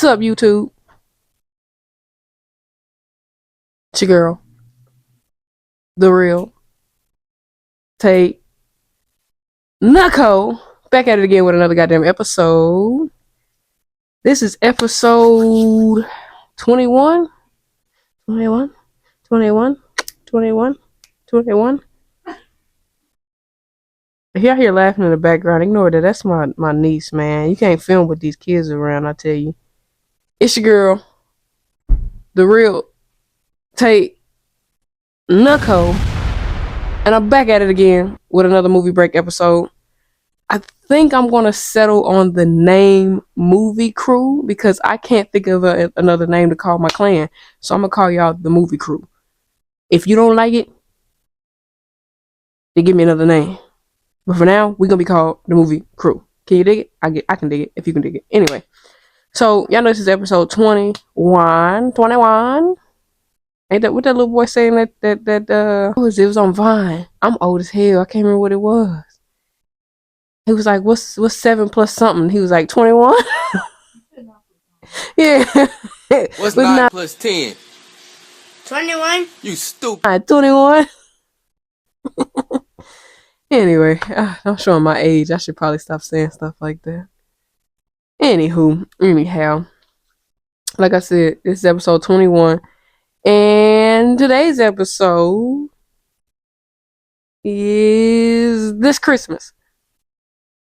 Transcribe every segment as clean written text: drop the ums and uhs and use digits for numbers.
What's up, YouTube? It's your girl, the real Nicole, back at it again with another goddamn episode. This is episode 21, 21, 21, 21, 21. If y'all hear laughing in the background, ignore that. That's my niece, man. You can't film with these kids around, I tell you. It's your girl, the real Nicole, and I'm back at it again with another movie break episode. I think I'm going to settle on the name Movie Crew because I can't think of another name to call my clan. So I'm going to call y'all the Movie Crew. If you don't like it, then give me another name. But for now, we're going to be called the Movie Crew. Can you dig it? I can dig it if you can dig it. Anyway, so y'all know this is episode 21. 21. Ain't that what that little boy saying it was on Vine. I'm old as hell. I can't remember what it was. He was like, what's 7 plus something? He was like 21. Yeah. What's 9 plus 10? 21. You stupid. 21. Anyway, I'm showing my age. I should probably stop saying stuff like that. Anyhow, like I said, this is episode 21. And today's episode is this Christmas.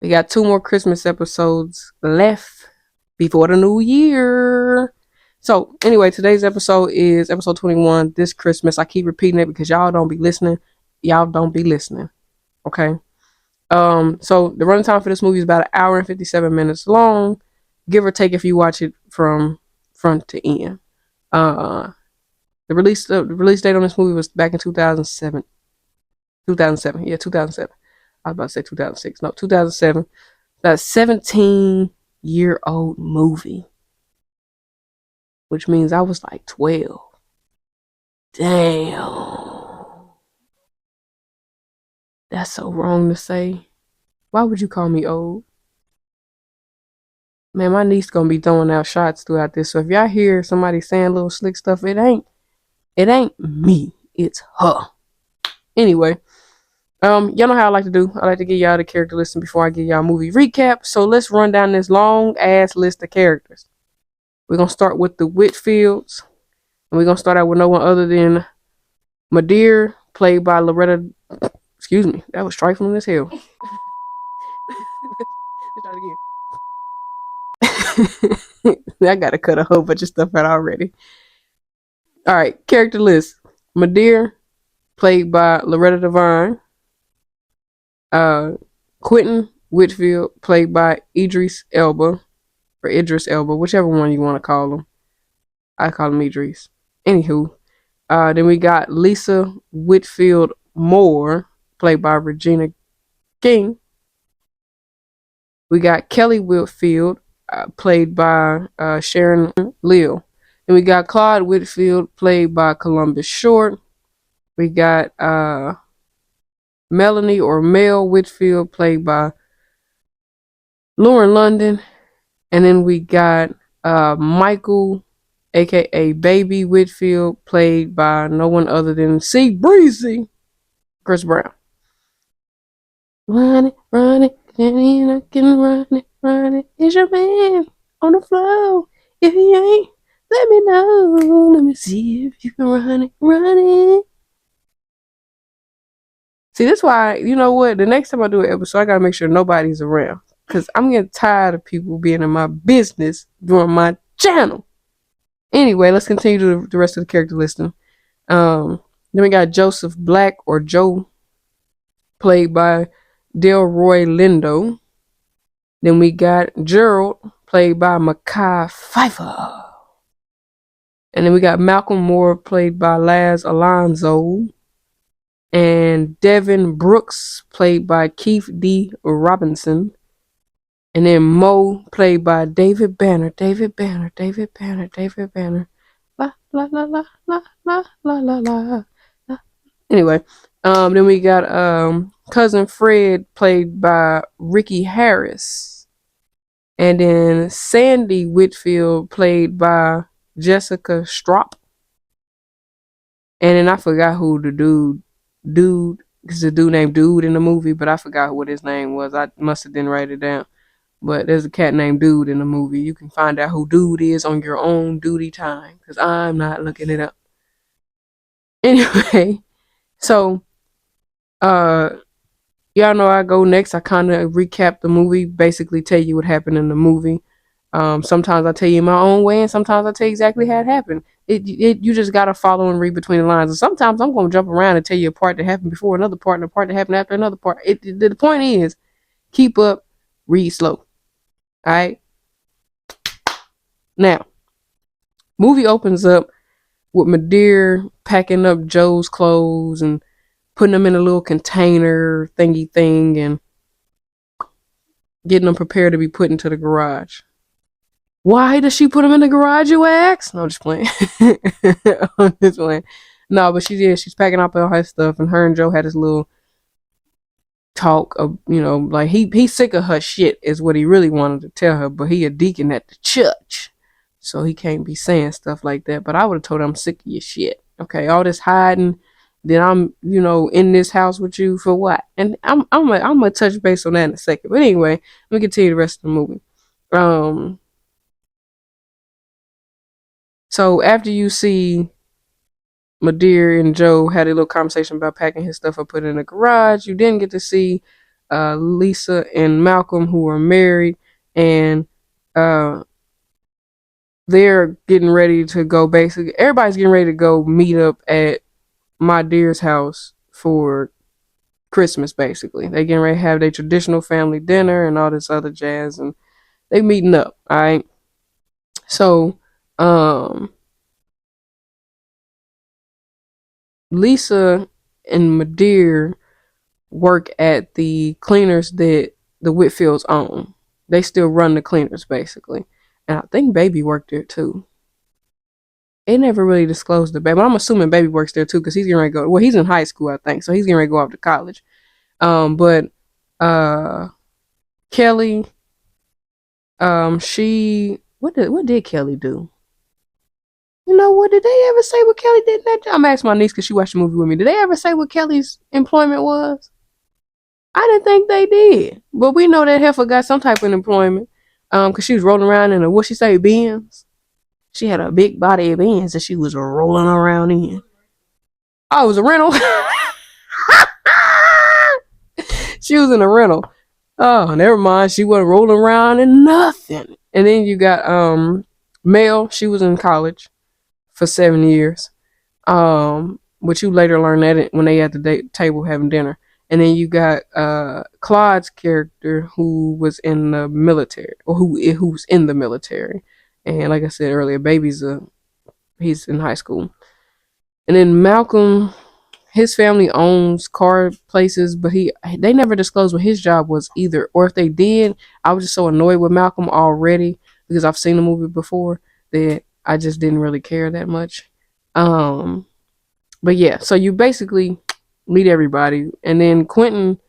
We got 2 more Christmas episodes left before the new year. So anyway, today's episode is episode 21, this Christmas. I keep repeating it because y'all don't be listening. Okay. So the running time for this movie is about 1 hour and 57 minutes long, give or take if you watch it from front to end. The release date on this movie was back in 2007. 2007. Yeah, 2007. I was about to say 2006. No, 2007. That's 17-year-old movie. Which means I was like 12. Damn. That's so wrong to say. Why would you call me old? Man, my niece gonna be throwing out shots throughout this. So if y'all hear somebody saying little slick stuff, it ain't me. It's her. Anyway, y'all know how I like to do. I like to give y'all the character listing before I give y'all a movie recap. So let's run down this long ass list of characters. We're gonna start with the Whitfields. And we're gonna start out with no one other than Madeir, played by Loretta. Excuse me, that was trifling as hell. Let's try it again. I gotta cut a whole bunch of stuff out already. Alright, character list. Madeir, played by Loretta Devine. Quentin Whitfield, played by Idris Elba, whichever one you want to call him. I call him Idris. Anywho, then we got Lisa Whitfield Moore, played by Regina King. We got Kelly Whitfield, played by Sharon Leal. Then we got Claude Whitfield, played by Columbus Short. We got Melanie or Mel Whitfield, played by Lauren London. And then we got Michael, aka Baby Whitfield, played by no one other than C Breezy, Chris Brown. Run it, I can run it. Is your man on the floor? If he ain't, let me know. Let me see if you can run it. See, that's why, you know what? The next time I do an episode, I gotta make sure nobody's around. Because I'm getting tired of people being in my business during my channel. Anyway, let's continue to the rest of the character listing. Then we got Joseph Black, or Joe, played by Delroy Lindo. Then we got Gerald, played by Mekhi Phifer. And then we got Malcolm Moore, played by Laz Alonso. And Devin Brooks, played by Keith D. Robinson. And then Mo, played by David Banner. La la la la la la la la la. Anyway, then we got cousin Fred, played by Ricky Harris. And then Sandy Whitfield, played by Jessica Strop. And then I forgot who the dude, because the dude named Dude in the movie, but I forgot what his name was. I must have didn't write it down. But there's a cat named Dude in the movie. You can find out who Dude is on your own duty time, because I'm not looking it up. Anyway, so y'all know I go next. I kind of recap the movie, basically tell you what happened in the movie. Sometimes I tell you in my own way, and sometimes I tell you exactly how it happened. You just gotta follow and read between the lines. And sometimes I'm gonna jump around and tell you a part that happened before another part, and a part that happened after another part. The point is, keep up, read slow. All right. Now, movie opens up with Madeir packing up Joe's clothes and putting them in a little container thingy thing and getting them prepared to be put into the garage. Why does she put them in the garage, you ask? No, I'm just playing. I'm just playing. No, but she did. She's packing up all her stuff, and her and Joe had this little talk of, like he's sick of her shit is what he really wanted to tell her, but he a deacon at the church, so he can't be saying stuff like that. But I would have told him, I'm sick of your shit. Okay, all this hiding, then I'm in this house with you for what? And I'm gonna touch base on that in a second. But anyway, let me continue the rest of the movie. So after you see Madeir and Joe had a little conversation about packing his stuff up, put it in the garage, you didn't get to see Lisa and Malcolm, who are married, and they're getting ready to go. Basically, everybody's getting ready to go meet up at Madeir's house for Christmas. Basically, they getting ready to have their traditional family dinner and all this other jazz, and they meeting up. All right. So, Lisa and Madeir work at the cleaners that the Whitfields own. They still run the cleaners, basically. And I think Baby worked there too. They never really disclosed the Baby, but I'm assuming Baby works there too, because he's getting ready to go. Well, he's in high school, I think, so he's getting ready to go off to college. But Kelly, she what did Kelly do? You know what? Did they ever say what Kelly did in that job? I'm asking my niece because she watched the movie with me. Did they ever say what Kelly's employment was? I didn't think they did. But we know that heifer got some type of employment. Because she was rolling around in a, what she say, Benz? She had a big body of Benz that she was rolling around in. Oh, it was a rental? She was in a rental. Oh, never mind. She wasn't rolling around in nothing. And then you got Mel. She was in college for 7 years. Which you later learn that when they at the table having dinner. And then you got Claude's character, who was in the military, or who's in the military. And like I said earlier, he's in high school. And then Malcolm, his family owns car places, but they never disclosed what his job was either. Or if they did, I was just so annoyed with Malcolm already, because I've seen the movie before, that I just didn't really care that much. But yeah, so you basically meet everybody. And then Quentin,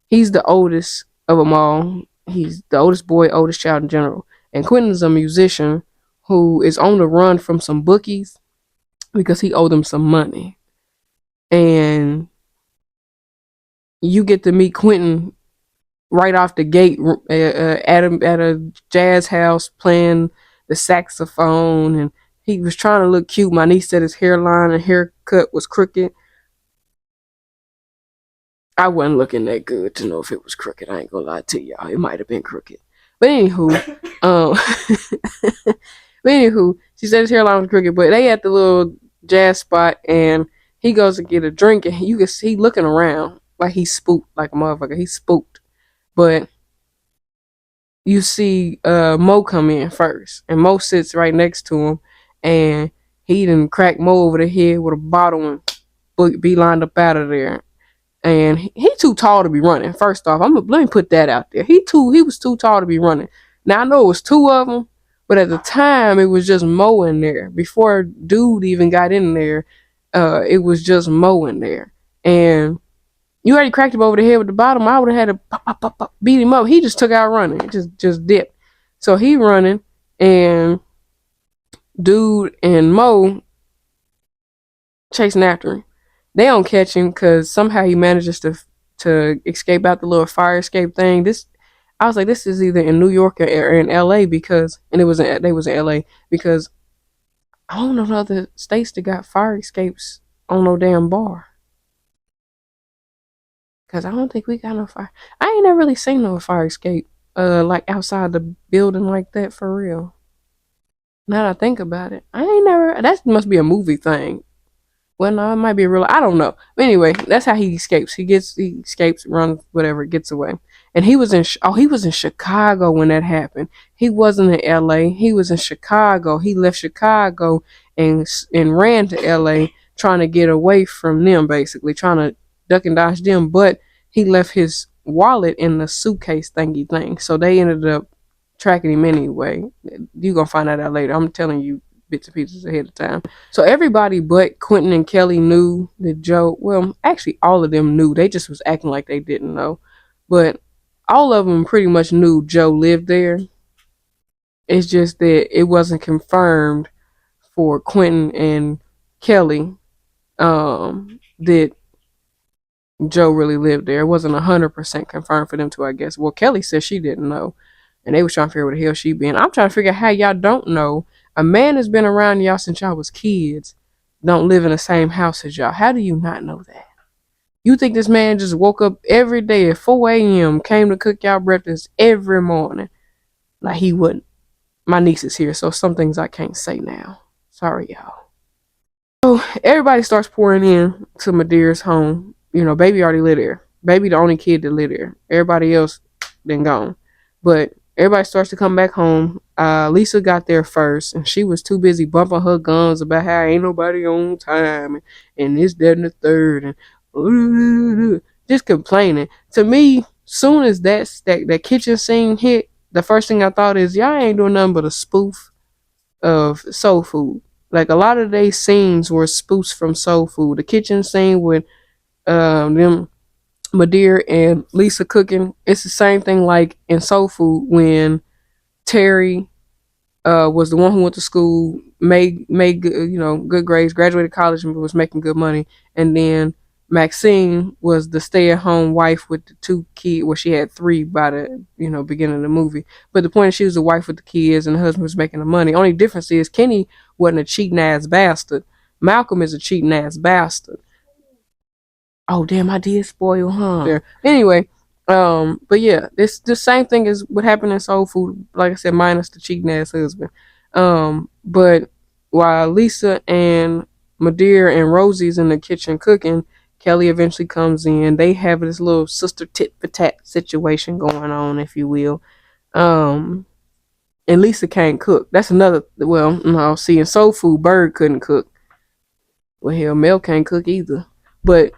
he's the oldest of them all. He's the oldest boy, oldest child in general. And Quentin's a musician who is on the run from some bookies because he owed them some money. And you get to meet Quentin right off the gate at a jazz house playing the saxophone. And he was trying to look cute. My niece said his hairline and haircut was crooked. I wasn't looking that good to know if it was crooked. I ain't gonna lie to y'all. It might have been crooked. But anywho, she said his hairline was crooked, but they at the little jazz spot, and he goes to get a drink, and you can see looking around like he's spooked, like a motherfucker. He's spooked. But you see Mo come in first, and Mo sits right next to him, and he done cracked Mo over the head with a bottle and be lined up out of there. And he too tall to be running. First off, let me put that out there. He was too tall to be running. Now I know it was two of them, but at the time it was just Mo in there. Before Dude even got in there, it was just Mo in there. And you already cracked him over the head with the bottom. I would have had to pop, beat him up. He just took out running. Just dipped. So he running, and dude and Mo chasing after him. They don't catch him because somehow he manages to escape out the little fire escape thing. I was like, this is either in New York or in L.A. and they was in L.A. because I don't know no other states that got fire escapes on no damn bar. Cause I don't think we got no fire. I ain't never really seen no fire escape, like outside the building like that for real. Now that I think about it, I ain't never. That must be a movie thing. Well, no, it might be real. I don't know. But anyway, that's how he escapes. He escapes, runs, whatever, gets away. And he was in Chicago when that happened. He wasn't in L.A. He was in Chicago. He left Chicago and ran to L.A. trying to get away from them, basically trying to duck and dodge them. But he left his wallet in the suitcase thingy thing. So they ended up tracking him anyway. You gonna find that out later. I'm telling you bits and pieces ahead of time. So everybody but Quentin and Kelly knew that Joe, well, actually all of them knew. They just was acting like they didn't know. But all of them pretty much knew Joe lived there. It's just that it wasn't confirmed for Quentin and Kelly that Joe really lived there. It wasn't 100% confirmed for them to, I guess. Well, Kelly said she didn't know. And they was trying to figure out where the hell she been. I'm trying to figure out how y'all don't know. A man has been around y'all since y'all was kids. Don't live in the same house as y'all. How do you not know that? You think this man just woke up every day at 4 a.m., came to cook y'all breakfast every morning? Like he wouldn't. My niece is here, so some things I can't say now. Sorry, y'all. So everybody starts pouring in to Madeire's home. You know, baby already lived there. Baby the only kid that lived there. Everybody else then gone. But everybody starts to come back home. Lisa got there first, and she was too busy bumping her gums about how ain't nobody on time, and this, that, and the third, and just complaining. To me, soon as that kitchen scene hit, the first thing I thought is, y'all ain't doing nothing but a spoof of soul food. Like a lot of these scenes were spoofs from soul food. The kitchen scene with them Madeira and Lisa cooking. It's the same thing like in Soul Food when Terry was the one who went to school, made good, good grades, graduated college, and was making good money, and then Maxine was the stay-at-home wife with the two kids. Well, she had three by the beginning of the movie, but the point is she was the wife with the kids, and the husband was making the money. Only difference is Kenny wasn't a cheating ass bastard. Malcolm is a cheating ass bastard. Oh damn, I did spoil, huh? There. Anyway, but yeah, this the same thing as what happened in Soul Food. Like I said, minus the cheating ass husband. But while Lisa and Madeira and Rosie's in the kitchen cooking, Kelly eventually comes in. They have this little sister tit for tat situation going on, if you will. And Lisa can't cook. That's another. Well, no, see, in Soul Food, Bird couldn't cook. Well, hell, Mel can't cook either. But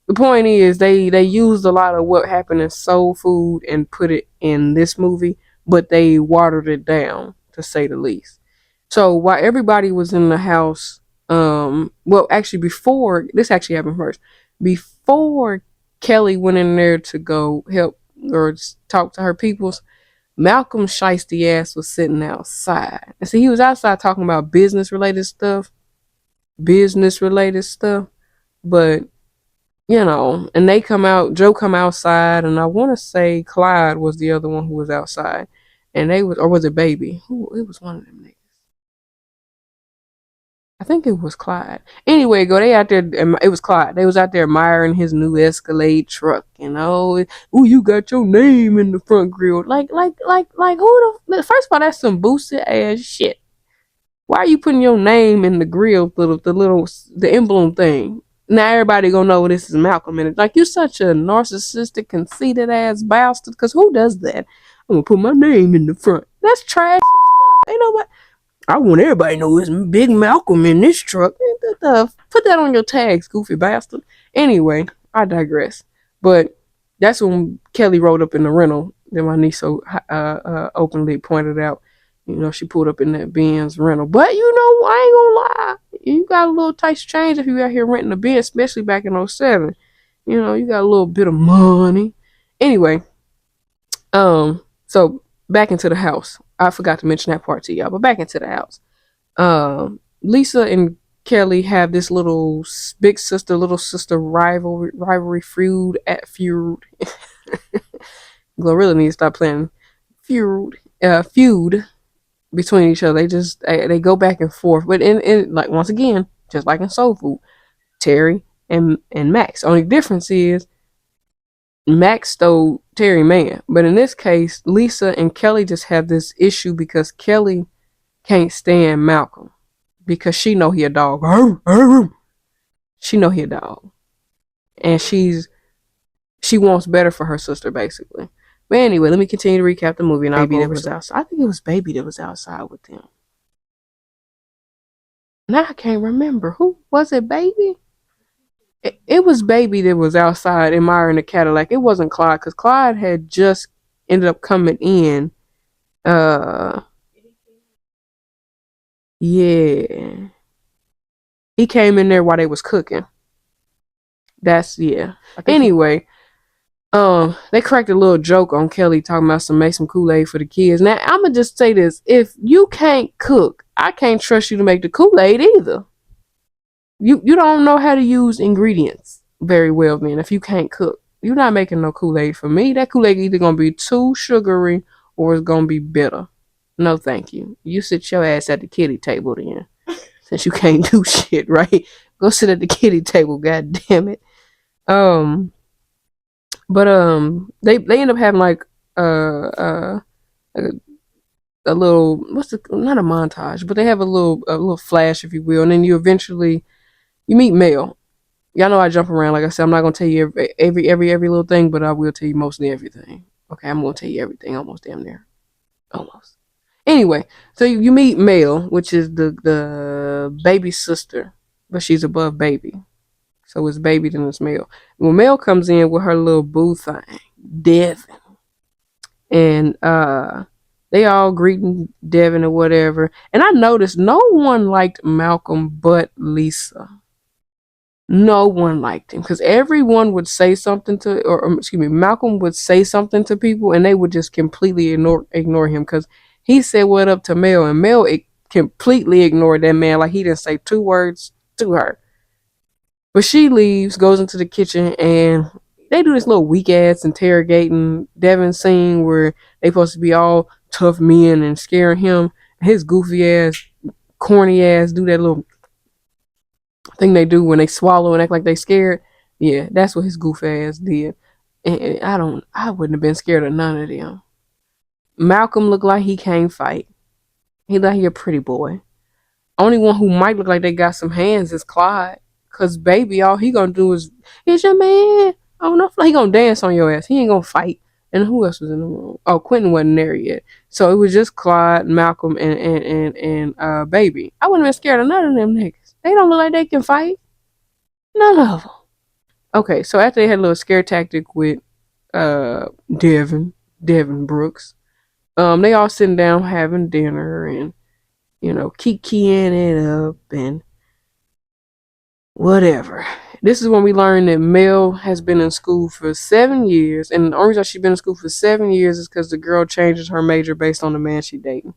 the point is, they used a lot of what happened in Soul Food and put it in this movie, but they watered it down, to say the least. So while everybody was in the house, well, actually, before this actually happened first, before Kelly went in there to go help or talk to her peoples, Malcolm Shiesty ass was sitting outside. And see, he was outside talking about business related stuff, but and they come out, Joe come outside, and I want to say Clyde was the other one who was outside, and or was it Baby? It was one of them niggas. I think it was Clyde. Anyway, they out there, it was Clyde. They was out there admiring his new Escalade truck, ooh, you got your name in the front grill. Like, who first of all, that's some boosted ass shit. Why are you putting your name in the grill, the emblem thing? Now everybody gonna know this is Malcolm in it. Like, you such a narcissistic, conceited ass bastard. Cause who does that? I'm gonna put my name in the front. That's trash. Ain't nobody. I want everybody to know it's Big Malcolm in this truck. Put that on your tags, goofy bastard. Anyway, I digress. But that's when Kelly rode up in the rental that my niece so openly pointed out. She pulled up in that Benz rental. But I ain't gonna lie. You got a little tight change if you out here renting a Benz, especially back in 07. You got a little bit of money. Anyway, so back into the house. I forgot to mention that part to y'all, but back into the house. Lisa and Kelly have this little big sister, little sister rivalry feud. Glorilla needs to stop playing feud between each other. They go back and forth, but in like once again, just like in Soul Food, Terry and Max. Only difference is Max stole Terry man, but in this case, Lisa and Kelly just have this issue because Kelly can't stand Malcolm because she know he a dog. She know he a dog, and she wants better for her sister basically. But anyway, let me continue to recap the movie. And Baby that was outside. I think it was Baby that was outside with them. Now I can't remember. Who was it? Baby? It was Baby that was outside admiring the Cadillac. It wasn't Clyde because Clyde had just ended up coming in. Yeah, he came in there while they was cooking. That's yeah. Anyway, they cracked a little joke on Kelly talking about make some Kool-Aid for the kids. Now I'ma just say this: if you can't cook, I can't trust you to make the Kool-Aid either. You don't know how to use ingredients very well, then. If you can't cook, you're not making no Kool-Aid for me. That Kool-Aid either gonna be too sugary or it's gonna be bitter. No, thank you. You sit your ass at the kiddie table then, since you can't do shit, right? Go sit at the kiddie table. God damn it. Um, but they end up having like a, a little not a montage, but they have a little flash, if you will, and then you meet Mel. Y'all know I jump around. Like I said, I'm not gonna tell you every little thing, but I will tell you mostly everything. Okay, I'm gonna tell you everything, almost damn near, almost. Anyway, so you meet Mel, which is the baby sister, but she's above Baby, so it's Baby then it's Mel. When Mel comes in with her little boo thing, Devin, and they all greeting Devin or whatever, and I noticed no one liked Malcolm but Lisa. No one liked him because everyone would say something or excuse me, Malcolm would say something to people and they would just completely ignore him because he said what up to Mel and Mel completely ignored that man like he didn't say two words to her. But she leaves, goes into the kitchen, and they do this little weak ass interrogating Devin scene where they supposed to be all tough men and scaring him. His goofy ass, corny ass, do that little thing they do when they swallow and act like they scared. Yeah, that's what his goof ass did. And I wouldn't have been scared of none of them. Malcolm looked like he can't fight. He looked like he a pretty boy. Only one who might look like they got some hands is Clyde. Cause Baby, all he gonna do is, it's your man. Oh no, he gonna dance on your ass. He ain't gonna fight. And who else was in the room? Oh, Quentin wasn't there yet. So it was just Clyde, Malcolm, and Baby. I wouldn't have been scared of none of them niggas. They don't look like they can fight. None of them. Okay, so after they had a little scare tactic with Devin, Devin Brooks, they all sitting down having dinner and kikiing it up and whatever. This is when we learn that Mel has been in school for 7 years, and the only reason she's been in school for 7 years is because the girl changes her major based on the man she dating.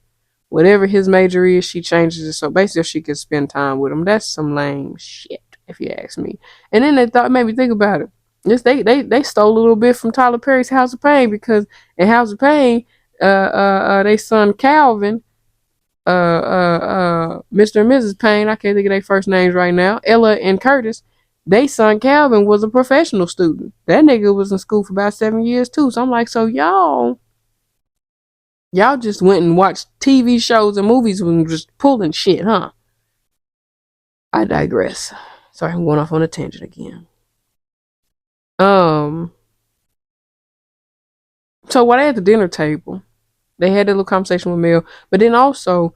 Whatever his major is, she changes it so basically she can spend time with him. That's some lame shit, if you ask me. And then they thought, made me think about it. Yes, they stole a little bit from Tyler Perry's House of Pain because in House of Pain, they son Calvin, Mr. and Mrs. Payne, I can't think of their first names right now, Ella and Curtis, they son Calvin was a professional student. That nigga was in school for about 7 years too. So I'm like, so y'all just went and watched TV shows and movies and just pulling shit, huh? I digress. Sorry, I'm going off on a tangent again. So while they at the dinner table, they had a little conversation with Mel, but then also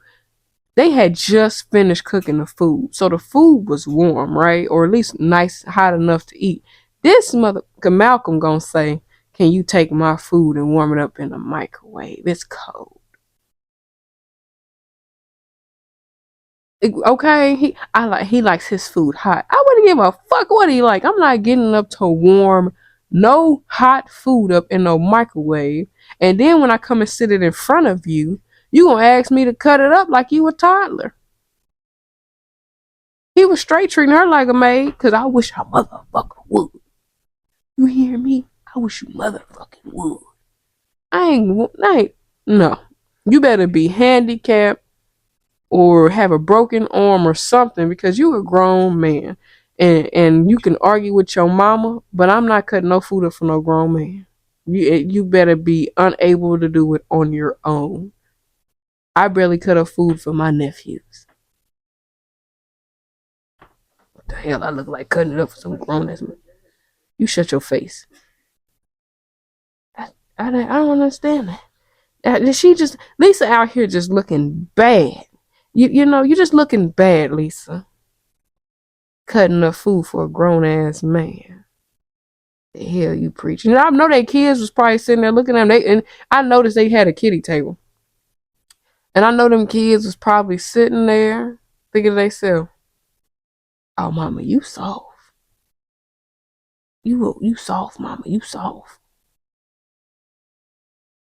they had just finished cooking the food. So the food was warm, right? Or at least nice, hot enough to eat. This Malcolm gonna say, can you take my food and warm it up in the microwave? It's cold. Okay, he likes his food hot. I wouldn't give a fuck what he like. I'm not getting up to warm no hot food up in no microwave. And then when I come and sit it in front of you, you gonna ask me to cut it up like you a toddler. He was straight treating her like a maid, because I wish I motherfucker would. You hear me? I wish you motherfucking would. No. You better be handicapped or have a broken arm or something, because you a grown man. And you can argue with your mama, but I'm not cutting no food up for no grown man. You better be unable to do it on your own. I barely cut up food for my nephews. What the hell I look like cutting it up for some grown ass man? You shut your face. I don't understand that. She just Lisa out here just looking bad. You just looking bad, Lisa. Cutting up food for a grown ass man. The hell you preaching? And I know their kids was probably sitting there looking at them. And I noticed they had a kiddie table. And I know them kids was probably sitting there thinking to themselves, "Oh, mama, you soft. You soft, mama. You soft."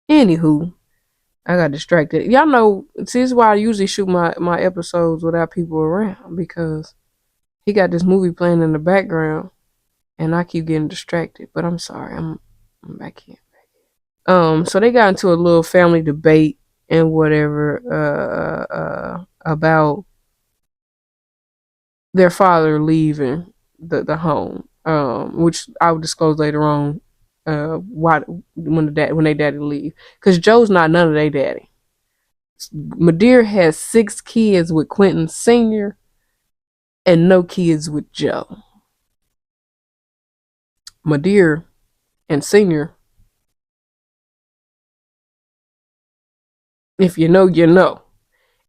Anywho, I got distracted. Y'all know, see, this is why I usually shoot my episodes without people around, because he got this movie playing in the background and I keep getting distracted. But I'm sorry, I'm back here. So they got into a little family debate and whatever about their father leaving the home, which I will disclose later on. Why when they daddy leave? Because Joe's not none of their daddy. Madeir has 6 kids with Quentin Sr. and no kids with Joe. Madeir and Sr., if you know, you know.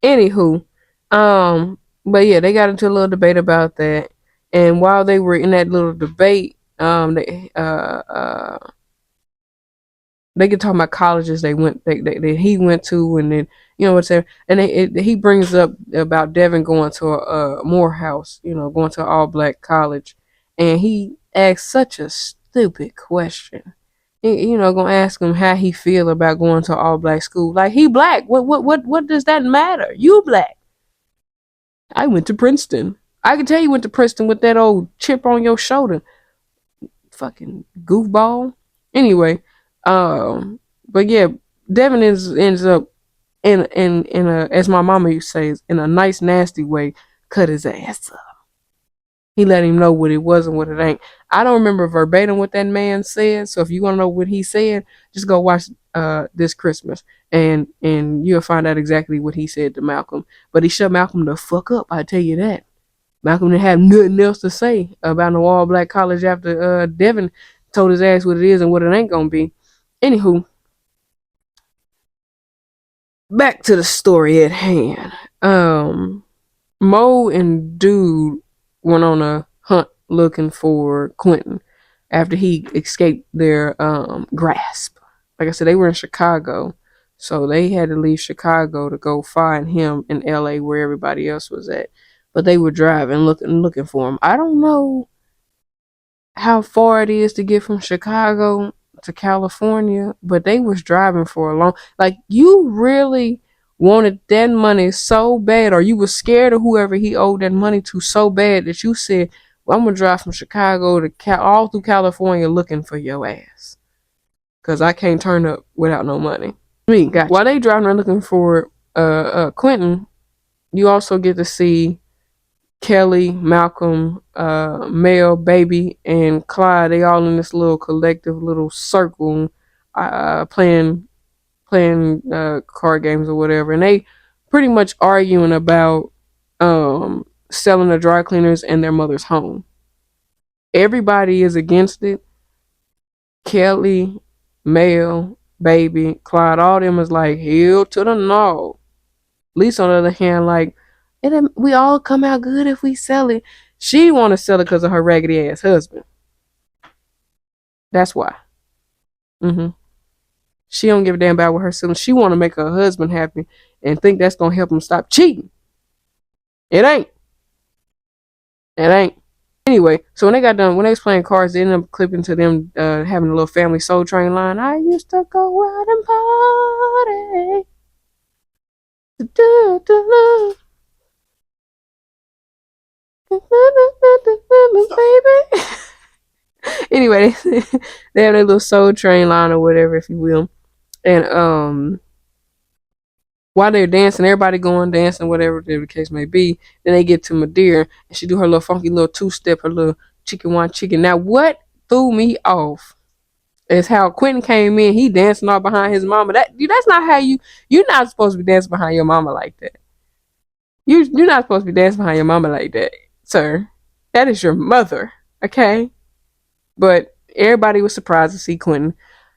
Anywho, but yeah, they got into a little debate about that. And while they were in that little debate, they could talk about colleges that he went to, and then what's and he brings up about Devin going to a Morehouse, going to an all black college, and he asked such a stupid question. Gonna ask him how he feel about going to all black school. Like, he black. What does that matter? You black. I went to Princeton. I can tell you went to Princeton with that old chip on your shoulder. Fucking goofball. Anyway, but yeah, Devin ends up in a, as my mama used to say, in a nice nasty way, cut his ass up. He let him know what it was and what it ain't. I don't remember verbatim what that man said, so if you want to know what he said, just go watch This Christmas, and you'll find out exactly what he said to Malcolm. But he shut Malcolm the fuck up, I tell you that. Malcolm didn't have nothing else to say about no all black college after Devin told his ass what it is and what it ain't gonna be. Anywho, back to the story at hand. Mo and Dude went on a hunt looking for Quentin after he escaped their grasp. Like I said, they were in Chicago, so they had to leave Chicago to go find him in LA where everybody else was at. But they were driving, looking for him. I don't know how far it is to get from Chicago to California, but they was driving for a long. Like, you really wanted that money so bad, or you was scared of whoever he owed that money to so bad that you said, "Well, I'm gonna drive from Chicago to all through California looking for your ass, cause I can't turn up without no money." Gotcha. While they driving around looking for Quentin, you also get to see Kelly, Malcolm, Mel, Baby, and Clyde. They all in this little collective little circle, playing card games or whatever, and they pretty much arguing about selling the dry cleaners in their mother's home. Everybody is against it. Kelly, Mel, Baby, Clyde, all them is like, hell to the no. Lisa, on the other hand, like, we all come out good if we sell it. She want to sell it because of her raggedy ass husband. That's why. She don't give a damn about what her selling. She want to make her husband happy and think that's gonna help him stop cheating. It ain't. Anyway, so when they got done, when they was playing cards, they ended up clipping to them having a little family Soul Train line. I used to go out and party. Baby. Anyway, they have their little Soul Train line or whatever, if you will. And while they're dancing, everybody going dancing, whatever the case may be. Then they get to Madeira, and she do her little funky little two-step, her little chicken one chicken. Now, what threw me off is how Quentin came in. He dancing all behind his mama. That's not how you're not supposed to be dancing behind your mama like that. You're not supposed to be dancing behind your mama like that, sir. That is your mother, okay? But everybody was surprised to see Quentin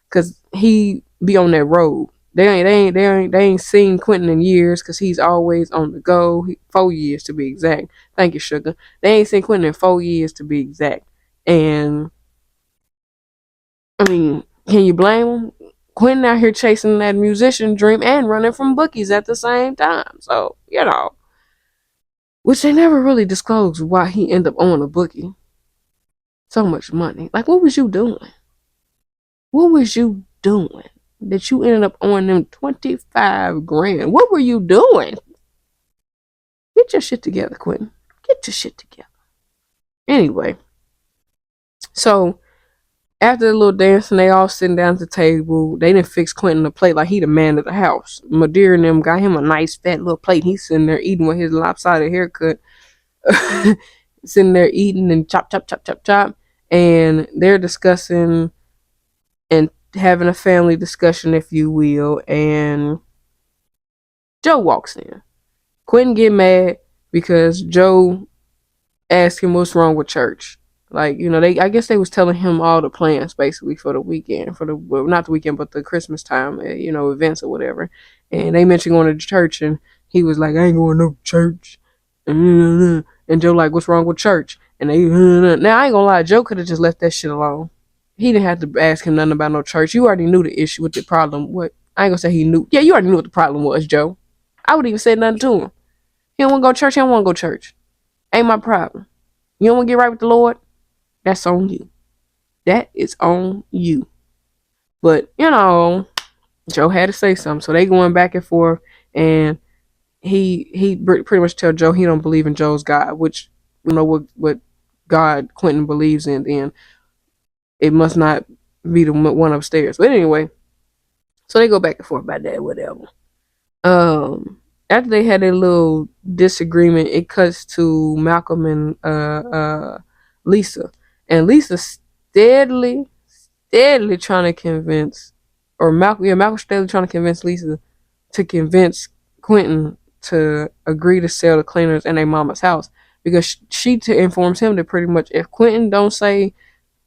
because he be on that road. They ain't seen Quentin in years because he's always on the go. 4 years to be exact. Thank you, sugar. They ain't seen Quentin in 4 years to be exact. And I mean, can you blame him? Quentin out here chasing that musician dream and running from bookies at the same time. So, which they never really disclosed why he ended up owning a bookie. So much money. Like, what was you doing? What was you doing that you ended up owing them 25 grand? What were you doing? Get your shit together, Quentin. Get your shit together. Anyway, so after the little dancing, they all sitting down at the table. They didn't fix Quentin a plate like he the man of the house. Madeira and them got him a nice fat little plate. He's sitting there eating with his lopsided haircut. Sitting there eating and chop, chop, chop, chop, chop. And they're discussing and having a family discussion, if you will. And Joe walks in. Quentin get mad because Joe asked him what's wrong with church. Like, I guess they was telling him all the plans basically for the weekend, not the weekend, but the Christmas time, events or whatever. And they mentioned going to church, and he was like, I ain't going to no church. And Joe like, what's wrong with church? And they, now I ain't gonna lie, Joe could have just left that shit alone. He didn't have to ask him nothing about no church. You already knew the issue with the problem. What? I ain't gonna say he knew. Yeah, you already knew what the problem was, Joe. I would even say nothing to him. He don't want to go to church. He don't want to go to church. Ain't my problem. You don't want to get right with the Lord? That's on you. That is on you. But, Joe had to say something. So they going back and forth. And he pretty much tell Joe he don't believe in Joe's God. Which, what God Quentin believes in. Then it must not be the one upstairs. But anyway. So they go back and forth about that, whatever. After they had a little disagreement, it cuts to Malcolm and Lisa. And Lisa steadily trying to convince, or Malcolm steadily trying to convince Lisa to convince Quentin to agree to sell the cleaners in their mama's house. Because she informs him that pretty much if Quentin don't say,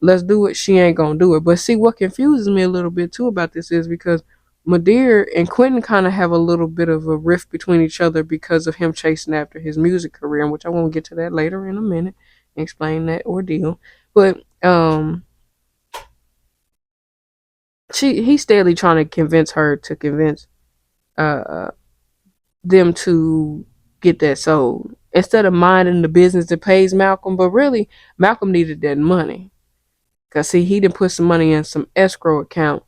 let's do it, she ain't gonna do it. But see, what confuses me a little bit too about this is because Madeira and Quentin kind of have a little bit of a rift between each other because of him chasing after his music career, which I won't get to that later in a minute and explain that ordeal. But he's steadily trying to convince her to convince them to get that sold instead of minding the business that pays Malcolm. But really, Malcolm needed that money because see, he didn't put some money in some escrow account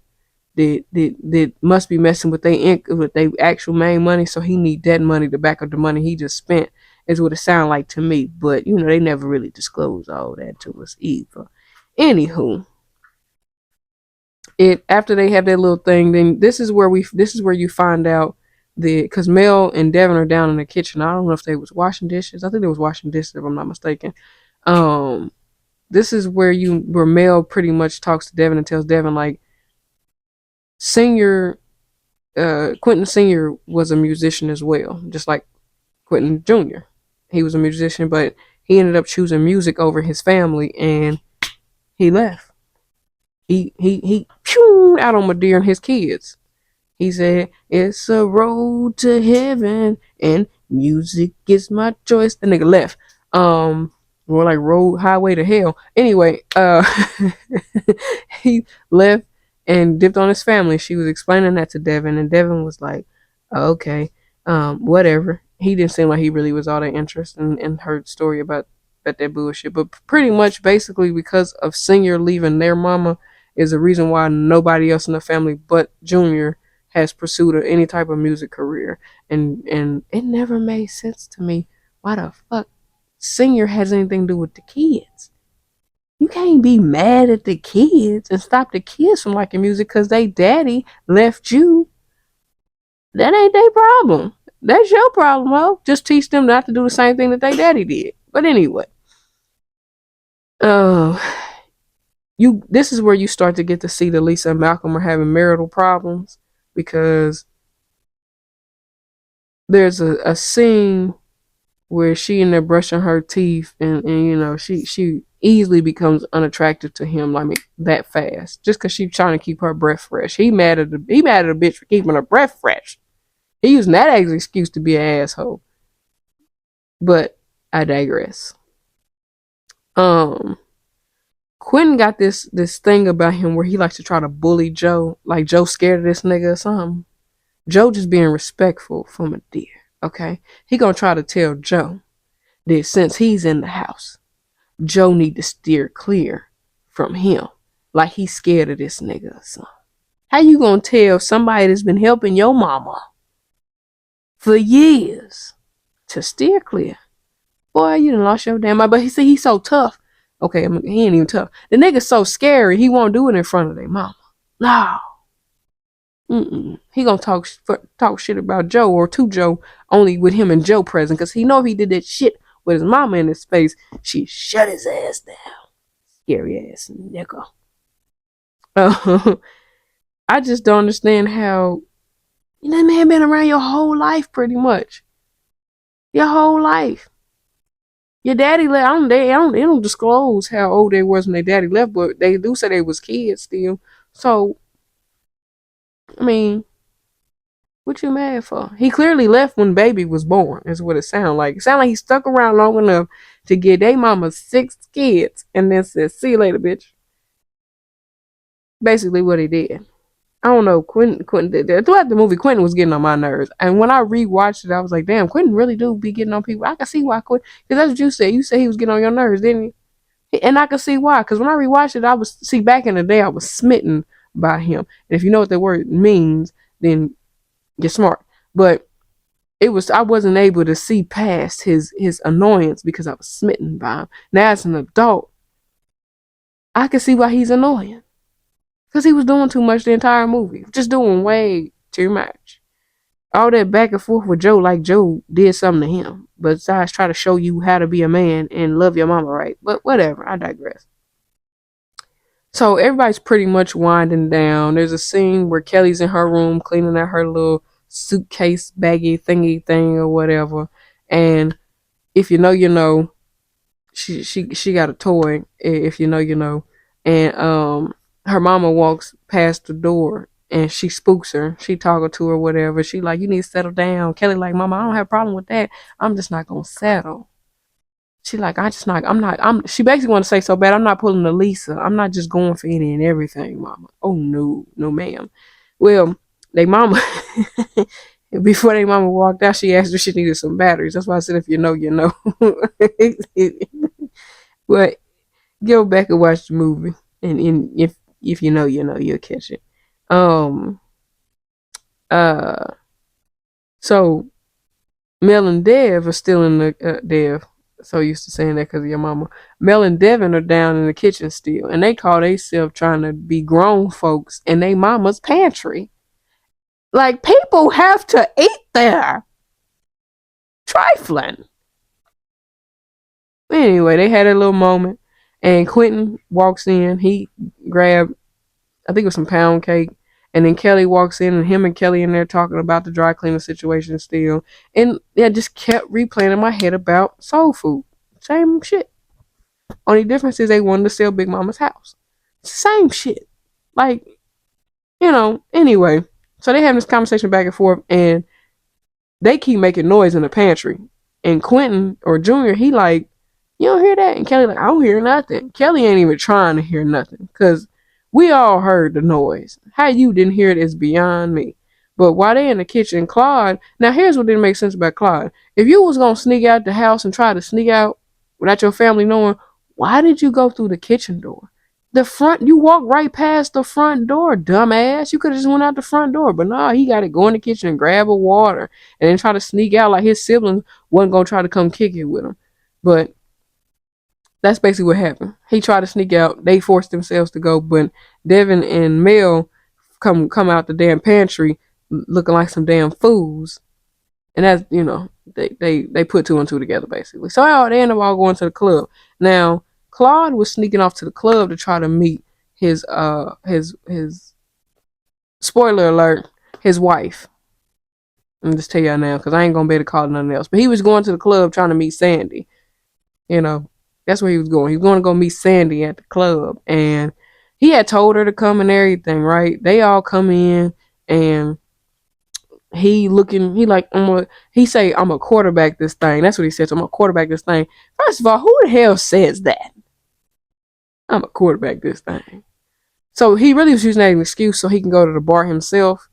that must be messing with their actual main money, so he need that money to back up the money he just spent, is what it sounded like to me. But they never really disclosed all that to us either. Anywho, after they have that little thing, then this is where you find out because Mel and Devin are down in the kitchen. I don't know if they was washing dishes. I think they was washing dishes if I'm not mistaken. This is where Mel pretty much talks to Devin and tells Devin like, Quentin Sr. was a musician as well, just like Quentin Jr. He was a musician, but he ended up choosing music over his family, and he left. He out on Madeira and his kids. He said, it's a road to heaven, and music is my choice. The nigga left. More like road highway to hell. Anyway, he left and dipped on his family. She was explaining that to Devin, and Devin was like, okay, whatever. He didn't seem like he really was all that interested in her story about at that bullshit. But pretty much, basically, because of Senior leaving their mama, is the reason why nobody else in the family but Junior has pursued any type of music career. And it never made sense to me why the fuck Senior has anything to do with the kids. You can't be mad at the kids and stop the kids from liking music because they daddy left you. That ain't their problem. That's your problem, ho. Just teach them not to do the same thing that they daddy did. But anyway, uh, this is where you start to get to see that Lisa and Malcolm are having marital problems, because there's a scene where she in there brushing her teeth, and you know, she easily becomes unattractive to him, I mean, that fast, just because she's trying to keep her breath fresh. He mad at a bitch for keeping her breath fresh. He using that as an excuse to be an asshole. But I digress. Quentin got this thing about him where he likes to try to bully Joe, like Joe scared of this nigga or something. Joe just being respectful from a deer, okay? He gonna try to tell Joe that since he's in the house, Joe need to steer clear from him, like he's scared of this nigga or something. How you gonna tell somebody that's been helping your mama for years to steer clear? Boy, you done lost your damn mind. But he said he's so tough. Okay, he ain't even tough. The nigga's so scary, he won't do it in front of their mama. No. He gonna talk shit about Joe or to Joe only with him and Joe present, because he know if he did that shit with his mama in his face, she'd shut his ass down. Scary ass nigga. I just don't understand how, you know, that man been around your whole life pretty much. Your whole life. Your daddy left. They don't disclose how old they was when their daddy left, but they do say they was kids still. So, I mean, what you mad for? He clearly left when baby was born, is what it sounded like. It sounded like he stuck around long enough to get their mama 6 kids and then said, see you later, bitch. Basically what he did. I don't know, Quentin did that. Throughout the movie, Quentin was getting on my nerves. And when I rewatched it, I was like, damn, Quentin really do be getting on people. I can see why Quentin, because that's what you said. You said he was getting on your nerves, didn't he? And I could see why, because when I rewatched it, back in the day, I was smitten by him. And if you know what the word means, then you're smart. But I wasn't able to see past his annoyance because I was smitten by him. Now as an adult, I can see why he's annoying. Because he was doing too much the entire movie. Just doing way too much. All that back and forth with Joe, like Joe did something to him. Besides try to show you how to be a man and love your mama, right? But whatever, I digress. So everybody's pretty much winding down. There's a scene where Kelly's in her room cleaning out her little suitcase baggy thingy thing or whatever. And if you know, you know, she got a toy. If you know, you know. And her mama walks past the door and she spooks her. She talking to her, whatever. She like, you need to settle down. Kelly like, mama, I don't have a problem with that. I'm just not gonna settle. She like, she basically want to say so bad, I'm not pulling the Lisa. I'm not just going for any and everything, mama. Oh no, no ma'am. Well, they mama, before they mama walked out, she asked her if she needed some batteries. That's why I said, if you know, you know. But go back and watch the movie. And if you know, you know, you'll catch it. So Mel and Dev are still in the Dev. So used to saying that because of your mama. Mel and Devin are down in the kitchen still, and they call themselves trying to be grown folks in they mama's pantry. Like, people have to eat there. Trifling. Anyway, they had a little moment, and Quentin walks in. He grabbed, I think it was some pound cake. And then Kelly walks in, and him and Kelly in there talking about the dry cleaner situation still. And I just kept replaying in my head about soul food. Same shit. Only difference is they wanted to sell Big Mama's house. Same shit. Like, you know, anyway. So they having this conversation back and forth, and they keep making noise in the pantry. And Quentin or Junior, he like, you don't hear that? And Kelly like, I don't hear nothing. Kelly ain't even trying to hear nothing, because we all heard the noise. How you didn't hear it is beyond me. But while they in the kitchen, Claude, now here's what didn't make sense about Claude. If you was going to sneak out the house and try to sneak out, without your family knowing, why did you go through the kitchen door? The front, you walk right past the front door, dumbass. You could have just went out the front door. But nah, he got to go in the kitchen and grab a water and then try to sneak out like his siblings wasn't going to try to come kick it with him. But that's basically what happened. He tried to sneak out. They forced themselves to go. But Devin and Mel come out the damn pantry looking like some damn fools. And that's, they put two and two together basically. So they end up all going to the club. Now, Claude was sneaking off to the club to try to meet his spoiler alert, his wife. I'm just tell y'all now because I ain't gonna be able to call it nothing else. But he was going to the club trying to meet Sandy. That's where he was going. He was going to go meet Sandy at the club, and he had told her to come and everything. Right? They all come in, and he like he say I'm a quarterback this thing. That's what he said. So I'm a quarterback this thing. First of all, who the hell says that? I'm a quarterback this thing. So he really was using that as an excuse so he can go to the bar himself.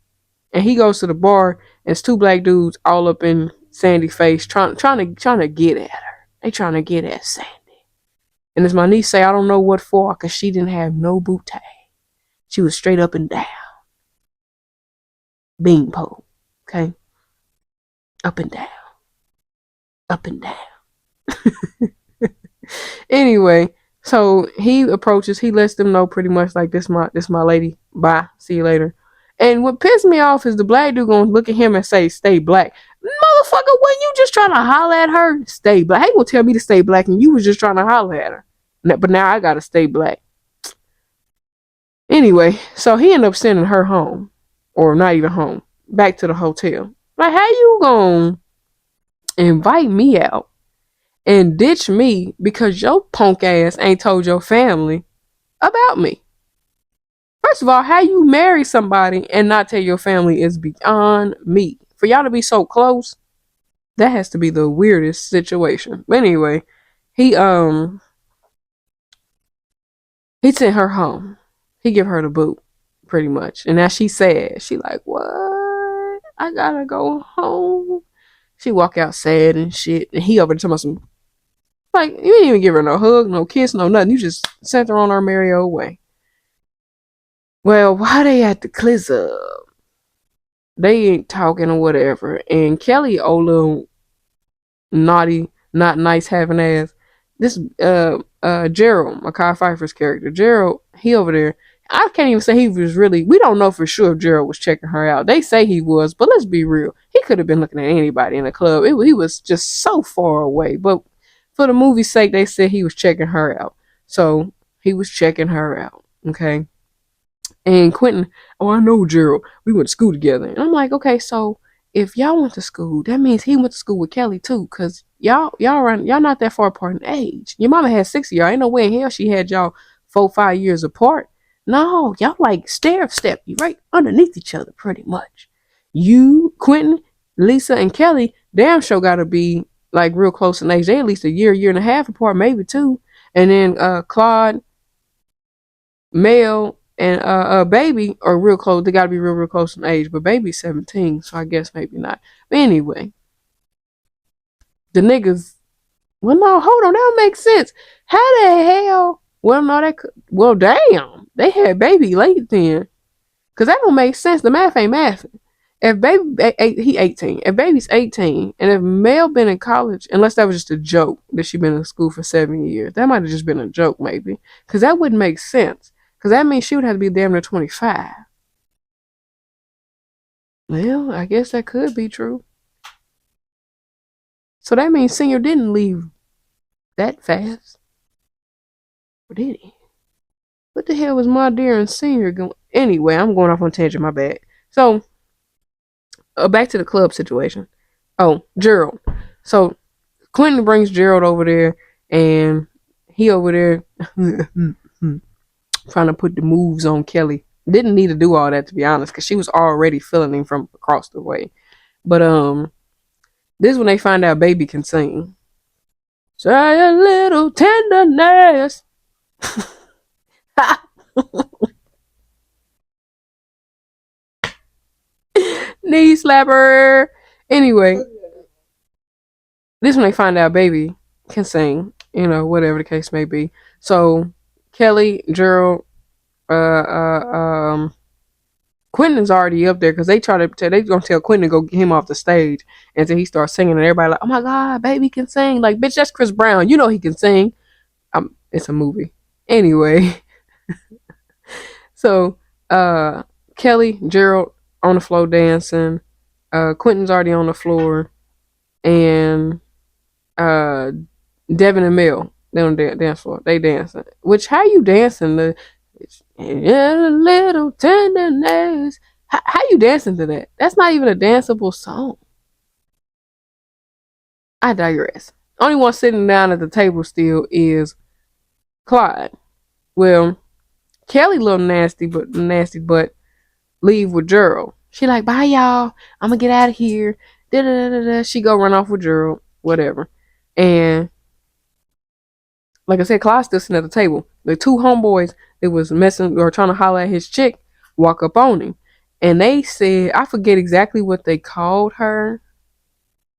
And he goes to the bar, and it's two black dudes all up in Sandy's face trying to get at her. They trying to get at Sandy. And as my niece say, I don't know what for, because she didn't have no bootay. She was straight up and down. Beanpole. Okay? Up and down. Up and down. Anyway, so he approaches, he lets them know pretty much like this my lady. Bye. See you later. And what pissed me off is the black dude gonna look at him and say, stay black. Motherfucker, when you just trying to holler at her, stay black. How you gonna tell me to stay black and you was just trying to holler at her? But now I gotta stay black. Anyway, so he ended up sending her home. Or not even home. Back to the hotel. Like, how you gonna invite me out and ditch me because your punk ass ain't told your family about me? First of all, how you marry somebody and not tell your family is beyond me. For y'all to be so close, that has to be the weirdest situation. But anyway, he sent her home. He give her the boot, pretty much. And now she sad. She like, what? I gotta go home. She walk out sad and shit. And he over there talking about some, like, you didn't even give her no hug, no kiss, no nothing. You just sent her on her merry old way. Well, why they at the club? They ain't talking or whatever. And Kelly, old little naughty, not nice having ass. This Gerald, Mekhi Phifer's character. Gerald, he over there. I can't even say he was really, we don't know for sure if Gerald was checking her out. They say he was, but let's be real. He could have been looking at anybody in the club. He was just so far away. But for the movie's sake, they said he was checking her out. So he was checking her out. Okay. And Quentin, oh, I know Gerald. We went to school together. And I'm like, okay, so if y'all went to school, that means he went to school with Kelly too, cause y'all not that far apart in age. Your mama had 6 of y'all. Ain't no way in hell she had y'all 4-5 years apart. No, y'all like step you right underneath each other pretty much. You, Quentin, Lisa, and Kelly, damn sure gotta be like real close in age. They at least a year and a half apart, maybe two. And then Claude, Mel, and Baby are real close. They gotta be real close in age. But Baby's 17, so I guess maybe not. But anyway, the niggas. Well, no, hold on. That don't make sense. How the hell? Well, no, that could. Well, damn. They had Baby late then. Because that don't make sense. The math ain't mathing. If Baby, he 18. If Baby's 18, and if Mel been in college, unless that was just a joke that she been in school for 7 years, that might have just been a joke, maybe. Because that wouldn't make sense. Because that means she would have to be damn near 25. Well, I guess that could be true. So that means Senior didn't leave that fast. Or did he? What the hell was my dear and Senior going? Anyway, I'm going off on a tangent, my bad. So, back to the club situation. Oh, Gerald. So, Quentin brings Gerald over there, and he over there trying to put the moves on Kelly. Didn't need to do all that, to be honest, because she was already feeling him from across the way. But this is when they find out Baby can sing. Try a little tenderness. Knee slapper. Anyway, this is when they find out Baby can sing. whatever the case may be. So Kelly, Gerald, uh, Quentin's already up there because they gonna tell Quentin to go get him off the stage until he starts singing, and everybody like, oh my god, baby can sing. Like, bitch, that's Chris Brown. You know he can sing. It's a movie. Anyway, so Kelly, Gerald on the floor dancing. Quentin's already on the floor, and uh Devin and Mel, they on the dance floor. They dancing. Which, how you dancing? A little tenderness. How you dancing to that? That's not even a danceable song. I digress. Only one sitting down at the table still is Clyde. Well, Kelly little nasty, but leave with Gerald. She like, bye y'all. I'm gonna get out of here. Da da da da. She go run off with Gerald. Whatever. And like I said, Clyde's still sitting at the table. The two homeboys that was messing or trying to holler at his chick walk up on him. And they said, I forget exactly what they called her,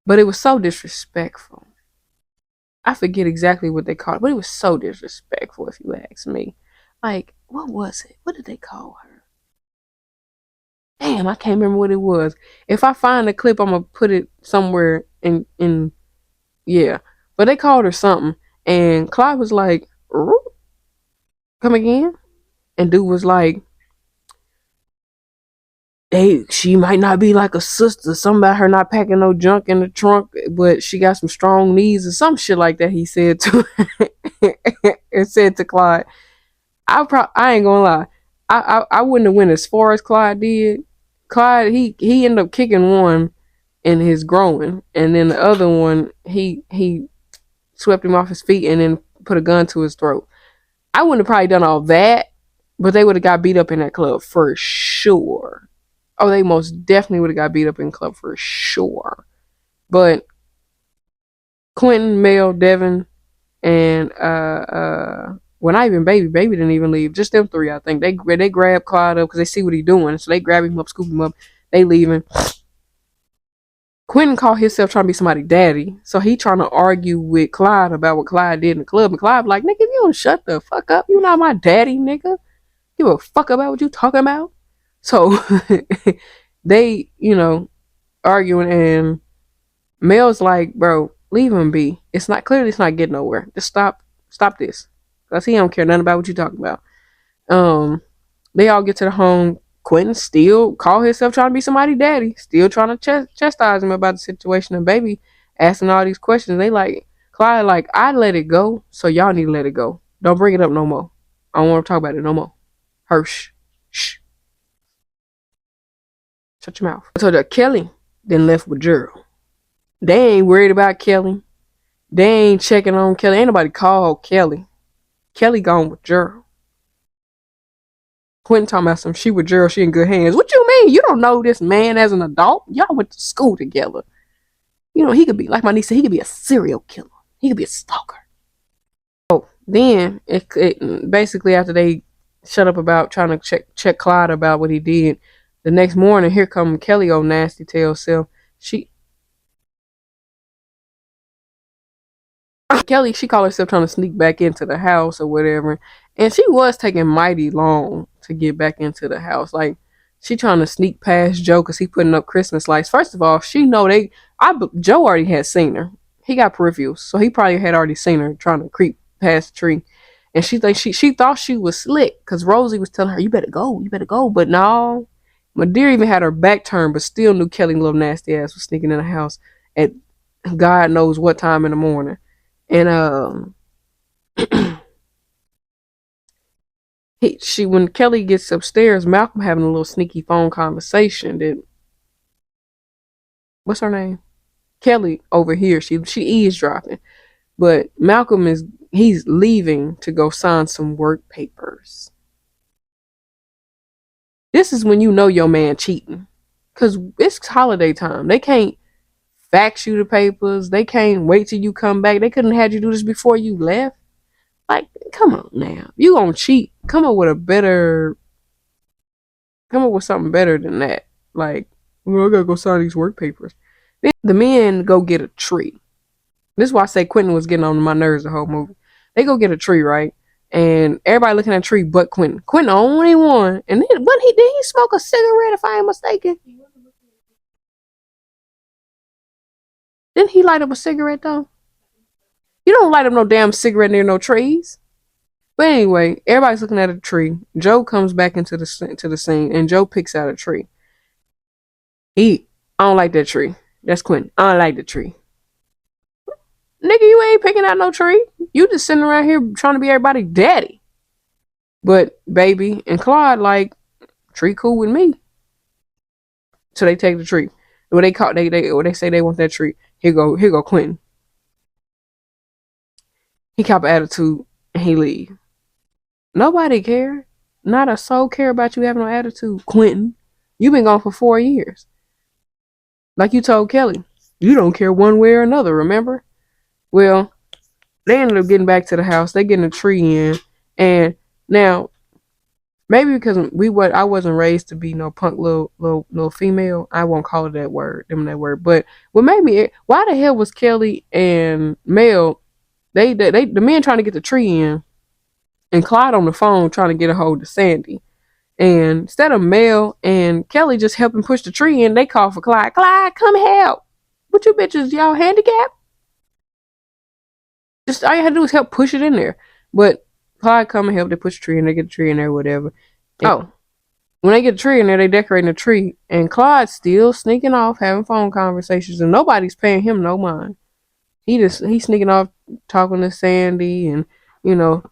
but it was so disrespectful. I forget exactly what they called her, but it was so disrespectful if you ask me. Like, what was it? What did they call her? Damn, I can't remember what it was. If I find the clip, I'm gonna put it somewhere in yeah. But they called her something. And Clyde was like, come again? And dude was like, hey, she might not be like a sister. Something about her not packing no junk in the trunk, but she got some strong knees or some shit like that. He said to and said to Clyde, I ain't gonna lie, I wouldn't have went as far as Clyde did. Clyde he ended up kicking one in his groin, and then the other one he swept him off his feet and then put a gun to his throat. I wouldn't have probably done all that, but they would have got beat up in that club for sure. Oh, they most definitely would have got beat up in the club for sure. But Quentin, Mel, Devin, and well, not even Baby. Baby didn't even leave. Just them three, I think. They grab Clyde up because they see what he's doing, so they grab him up, scoop him up. They leaving. Quentin called himself trying to be somebody's daddy, so he trying to argue with Clyde about what Clyde did in the club, and Clyde like, nigga, if you don't shut the fuck up, you not my daddy, nigga. Give a fuck about what you talking about. So they, arguing, and Mel's like, bro, leave him be. It's not getting nowhere. Just stop this. Cause he don't care nothing about what you talking about. They all get to the home. Quentin still call himself trying to be somebody's daddy, still trying to chastise him about the situation. And Baby asking all these questions. They like, Clyde like, I let it go, so y'all need to let it go. Don't bring it up no more. I don't want to talk about it no more. Hirsch. Shh. Shut your mouth. So the Kelly then left with Gerald. They ain't worried about Kelly. They ain't checking on Kelly. Ain't nobody called Kelly. Kelly gone with Gerald. Quentin talking about she with Gerald, she in good hands. What you mean? You don't know this man as an adult? Y'all went to school together. He could be, like my niece said, he could be a serial killer. He could be a stalker. Oh, then it basically, after they shut up about trying to check Clyde about what he did, the next morning, here come Kelly, old nasty tail self. Kelly, she called herself trying to sneak back into the house or whatever, and she was taking mighty long to get back into the house. Like, she trying to sneak past Joe because he putting up Christmas lights. First of all, Joe already had seen her. He got peripherals, so he probably had already seen her trying to creep past the tree. And she thought she was slick because Rosie was telling her, you better go. But no, Madeira even had her back turned, but still knew Kelly's little nasty ass was sneaking in the house at God knows what time in the morning. And when Kelly gets upstairs, Malcolm having a little sneaky phone conversation that, what's her name? Kelly over here. She eavesdropping, but Malcolm he's leaving to go sign some work papers. This is when you know your man cheating, cause it's holiday time. They can't fax you the papers. They can't wait till you come back. They couldn't have had you do this before you left. Like, come on now. You gonna cheat. Come up with something better than that. Like, well, I gotta go sign these work papers. Then the men go get a tree. This is why I say Quentin was getting on my nerves the whole movie. They go get a tree, right? And everybody looking at the tree but Quentin. Quentin the only one. And then when did he smoke a cigarette if I ain't mistaken? Didn't he light up a cigarette though? You don't light up no damn cigarette near no trees. But anyway, everybody's looking at a tree. Joe comes back into the scene and Joe picks out a tree. I don't like that tree. That's Quentin. I don't like the tree. Nigga, you ain't picking out no tree. You just sitting around here trying to be everybody's daddy. But baby and Claude like tree cool with me. So they take the tree. When they say they want that tree, here go Quentin. He cop an attitude and he leave. Nobody care. Not a soul care about you having no attitude, Quentin. You been gone for 4 years. Like you told Kelly, you don't care one way or another. Remember? Well, they ended up getting back to the house. They getting a tree in, and now maybe because I wasn't raised to be no punk little female. I won't call it that word, But what made me, why the hell was Kelly and Mel? They the men trying to get the tree in, and Clyde on the phone trying to get a hold of Sandy. And instead of Mel and Kelly just helping push the tree in, they call for Clyde. Clyde, come help. What you bitches, y'all handicapped? Just all you had to do is help push it in there. But Clyde come and help. They push the tree in. They get the tree in there, whatever. Oh, when they get the tree in there, they decorating the tree, and Clyde's still sneaking off, having phone conversations, and nobody's paying him no mind. He's sneaking off, talking to Sandy, and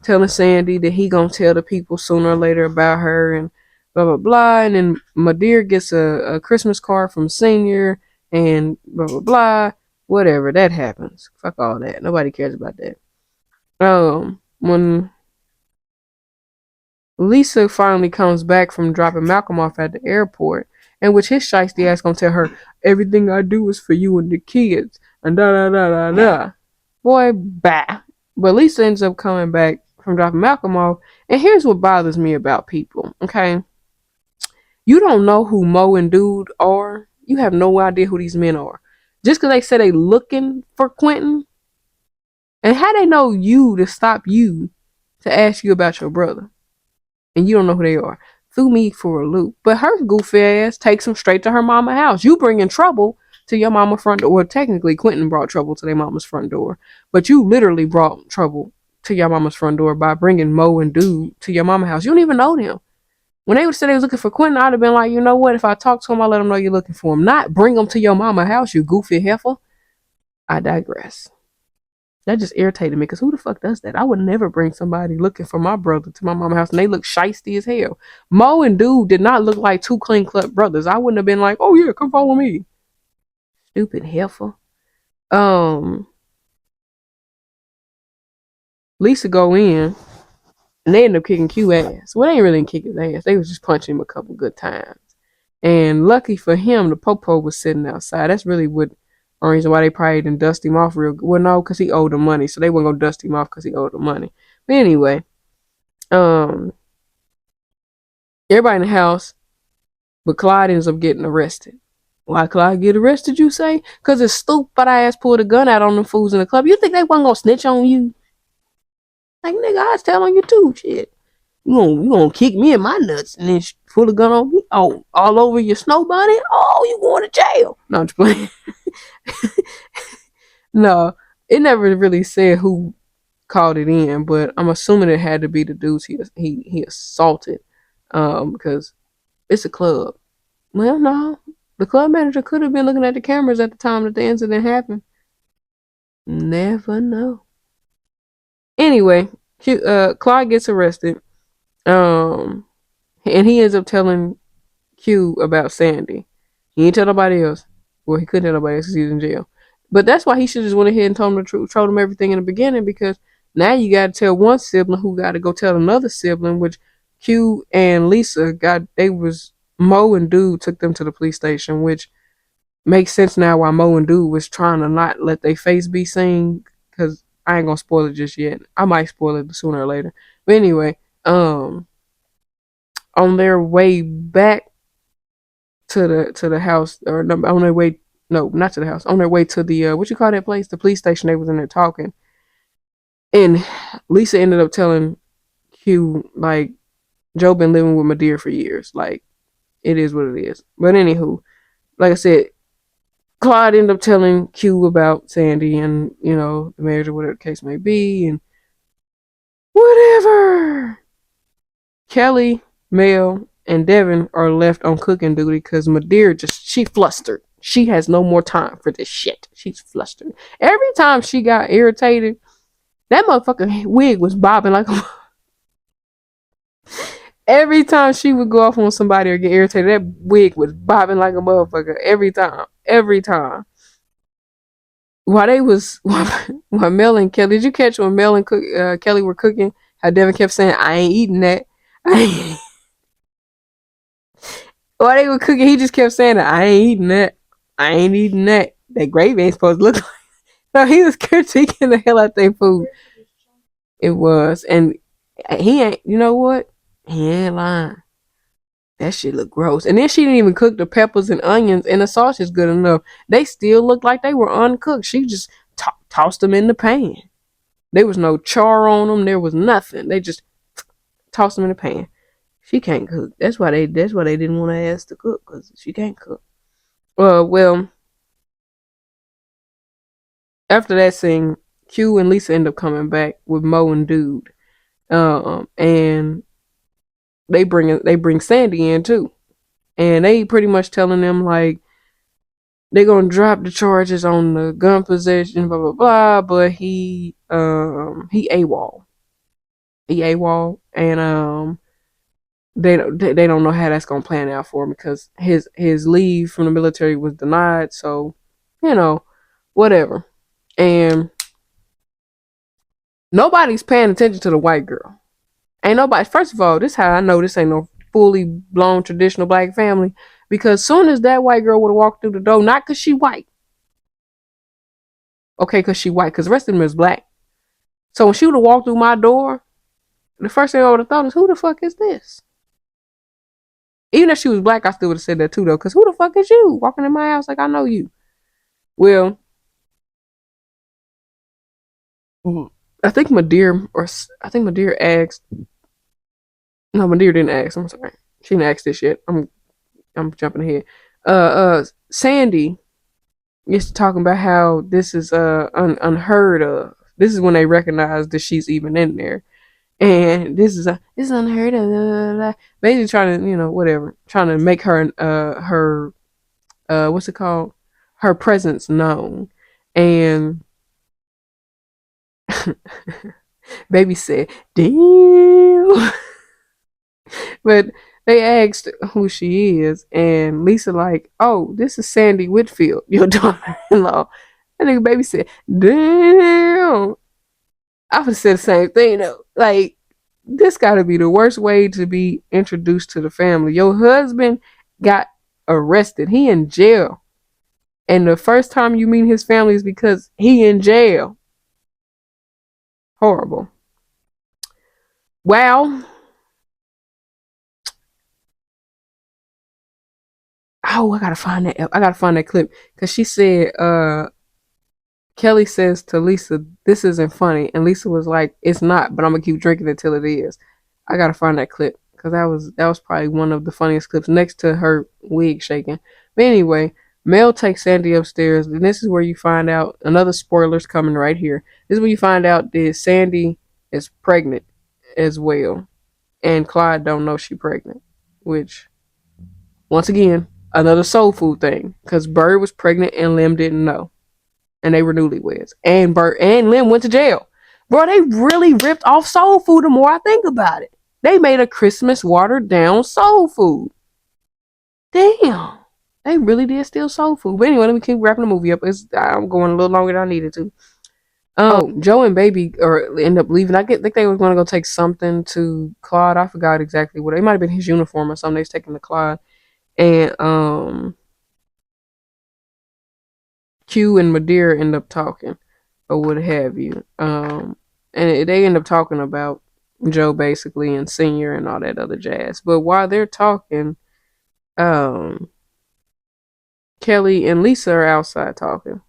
telling Sandy that he gonna tell the people sooner or later about her, and blah blah blah. And then Madeir gets a Christmas card from Senior, and blah blah blah. Whatever, that happens. Fuck all that. Nobody cares about that. When Lisa finally comes back from dropping Malcolm off at the airport, in which his shiesty ass gonna tell her everything I do is for you and the kids, and da da da da da. Boy, bah. But Lisa ends up coming back from dropping Malcolm off, and here's what bothers me about people. Okay, you don't know who Mo and Dude are. You have no idea who these men are. Just because they say they looking for Quentin, and how they know you to stop you to ask you about your brother, and you don't know who they are. Threw me for a loop. But her goofy ass takes them straight to her mama house. You bringing trouble to your mama front door. Well, technically, Quentin brought trouble to their mama's front door. But you literally brought trouble to your mama's front door by bringing Mo and Dude to your mama house. You don't even know them. When they would say they was looking for Quentin, I'd have been like, you know what? If I talk to him, I'll let him know you're looking for him. Not bring him to your mama house, you goofy heifer. I digress. That just irritated me because who the fuck does that? I would never bring somebody looking for my brother to my mama's house and they look shisty as hell. Mo and Dude did not look like two clean cut brothers. I wouldn't have been like, oh yeah, come follow me. Stupid heifer. Lisa go in and they end up kicking Q ass. Well, they ain't really kick his ass. They was just punching him a couple good times. And lucky for him, the popo was sitting outside. That's really what reason why they probably didn't dust him off real good. Well, no, because he owed them money. So they weren't going to dust him off because he owed them money. But anyway, everybody in the house, but Clyde ends up getting arrested. Why Clyde get arrested, you say? Because his stupid ass pulled a gun out on them fools in the club. You think they wasn't going to snitch on you? Like, nigga, I was telling you too, shit. You gonna kick me in my nuts and then pull a gun on me? Oh, all over your snow bunny? Oh, you going to jail. No, I'm just playing. No, it never really said who called it in, but I'm assuming it had to be the dudes he assaulted, because it's a club. Well, no, the club manager could have been looking at the cameras at the time that the incident happened. Never know. Anyway, Clyde gets arrested, and he ends up telling Q about Sandy. He ain't tell nobody else. Well, he couldn't tell nobody else because he was in jail. But that's why he should just went ahead and told him the truth, told him everything in the beginning, because now you got to tell one sibling who got to go tell another sibling, which Q and Lisa Mo and Dude took them to the police station, which makes sense now why Mo and Dude was trying to not let their face be seen, because I ain't going to spoil it just yet. I might spoil it sooner or later. But anyway, on their way back to the house, or on their way No, not to the house. On their way to the what you call that place? The police station. They was in there talking, and Lisa ended up telling Q like Joe been living with Madea for years. Like it is what it is. But anywho, like I said, Claude ended up telling Q about Sandy and the marriage or whatever the case may be, and whatever. Kelly, Mel, and Devin are left on cooking duty because Madea she flustered. She has no more time for this shit. She's flustered. Every time she got irritated, that motherfucking wig was bobbing like a. Every time she would go off on somebody or get irritated, that wig was bobbing like a motherfucker. Every time. Every time. While Mel and Kelly, did you catch when Mel and Kelly were cooking? How Devin kept saying, "I ain't eating that." While they were cooking, he just kept saying, "I ain't eating that. I ain't eating that. That gravy ain't supposed to look like." No, he was critiquing the hell out their food. It was, and he ain't. You know what? He ain't lying. That shit look gross. And then she didn't even cook the peppers and onions, and the sausage good enough. They still looked like they were uncooked. She just tossed them in the pan. There was no char on them. There was nothing. They just tossed them in the pan. She can't cook. That's why they didn't want to ask to cook, because she can't cook. Well, after that scene, Q and Lisa end up coming back with Mo and Dude. And they bring Sandy in too. And they pretty much telling them like they're gonna drop the charges on the gun possession, blah blah blah. But he AWOL. He AWOL, and they don't know how that's gonna plan out for him because his leave from the military was denied. So, whatever. And nobody's paying attention to the white girl. Ain't nobody. First of all, this is how I know this ain't no fully blown traditional black family, because soon as that white girl would have walked through the door, not because she white, okay, because she white, because the rest of them is black. So when she would have walked through my door, the first thing I would have thought is, who the fuck is this? Even if she was black, I still would have said that too, though, because who the fuck is you walking in my house like I know you? Well, I think Madea asked. No, Madea didn't ask. I'm sorry, she didn't ask this yet. I'm jumping ahead. Sandy is talking about how this is unheard of. This is when they recognize that she's even in there, and this is unheard of. Blah, blah, blah. Basically, trying to whatever, trying to make her what's it called, her presence known, and Baby said, "Damn." But they asked who she is, and Lisa like, "Oh, this is Sandy Whitfield, your daughter-in-law." And the Baby said, "Damn." I would have said the same thing though. Like, this got to be the worst way to be introduced to the family. Your husband got arrested. He in jail, and the first time you meet his family is because he in jail. Horrible. Wow. Oh, I gotta find that. I gotta find that clip because she said, Kelly says to Lisa, "This isn't funny," and Lisa was like, "It's not, but I'm gonna keep drinking until it is." I gotta find that clip because that was probably one of the funniest clips next to her wig shaking. But anyway, Mel takes Sandy upstairs, and this is where you find out another spoiler's coming right here. This is where you find out that Sandy is pregnant as well, and Clyde don't know she's pregnant, which once again another soul food thing because Bird was pregnant and Lim didn't know, and they were newlyweds. And Bert and Lim went to jail. Bro, they really ripped off soul food the more I think about it. They made a Christmas watered down soul food. Damn. They really did steal soul food. But anyway, let me keep wrapping the movie up. I'm going a little longer than I needed to. Joe and Baby end up leaving. Think they were going to go take something to Claude. I forgot exactly what. It might have been his uniform or something. They was taking to Claude. And Q and Madea end up talking or what have you. And they end up talking about Joe basically and Senior and all that other jazz. But while they're talking, Kelly and Lisa are outside talking.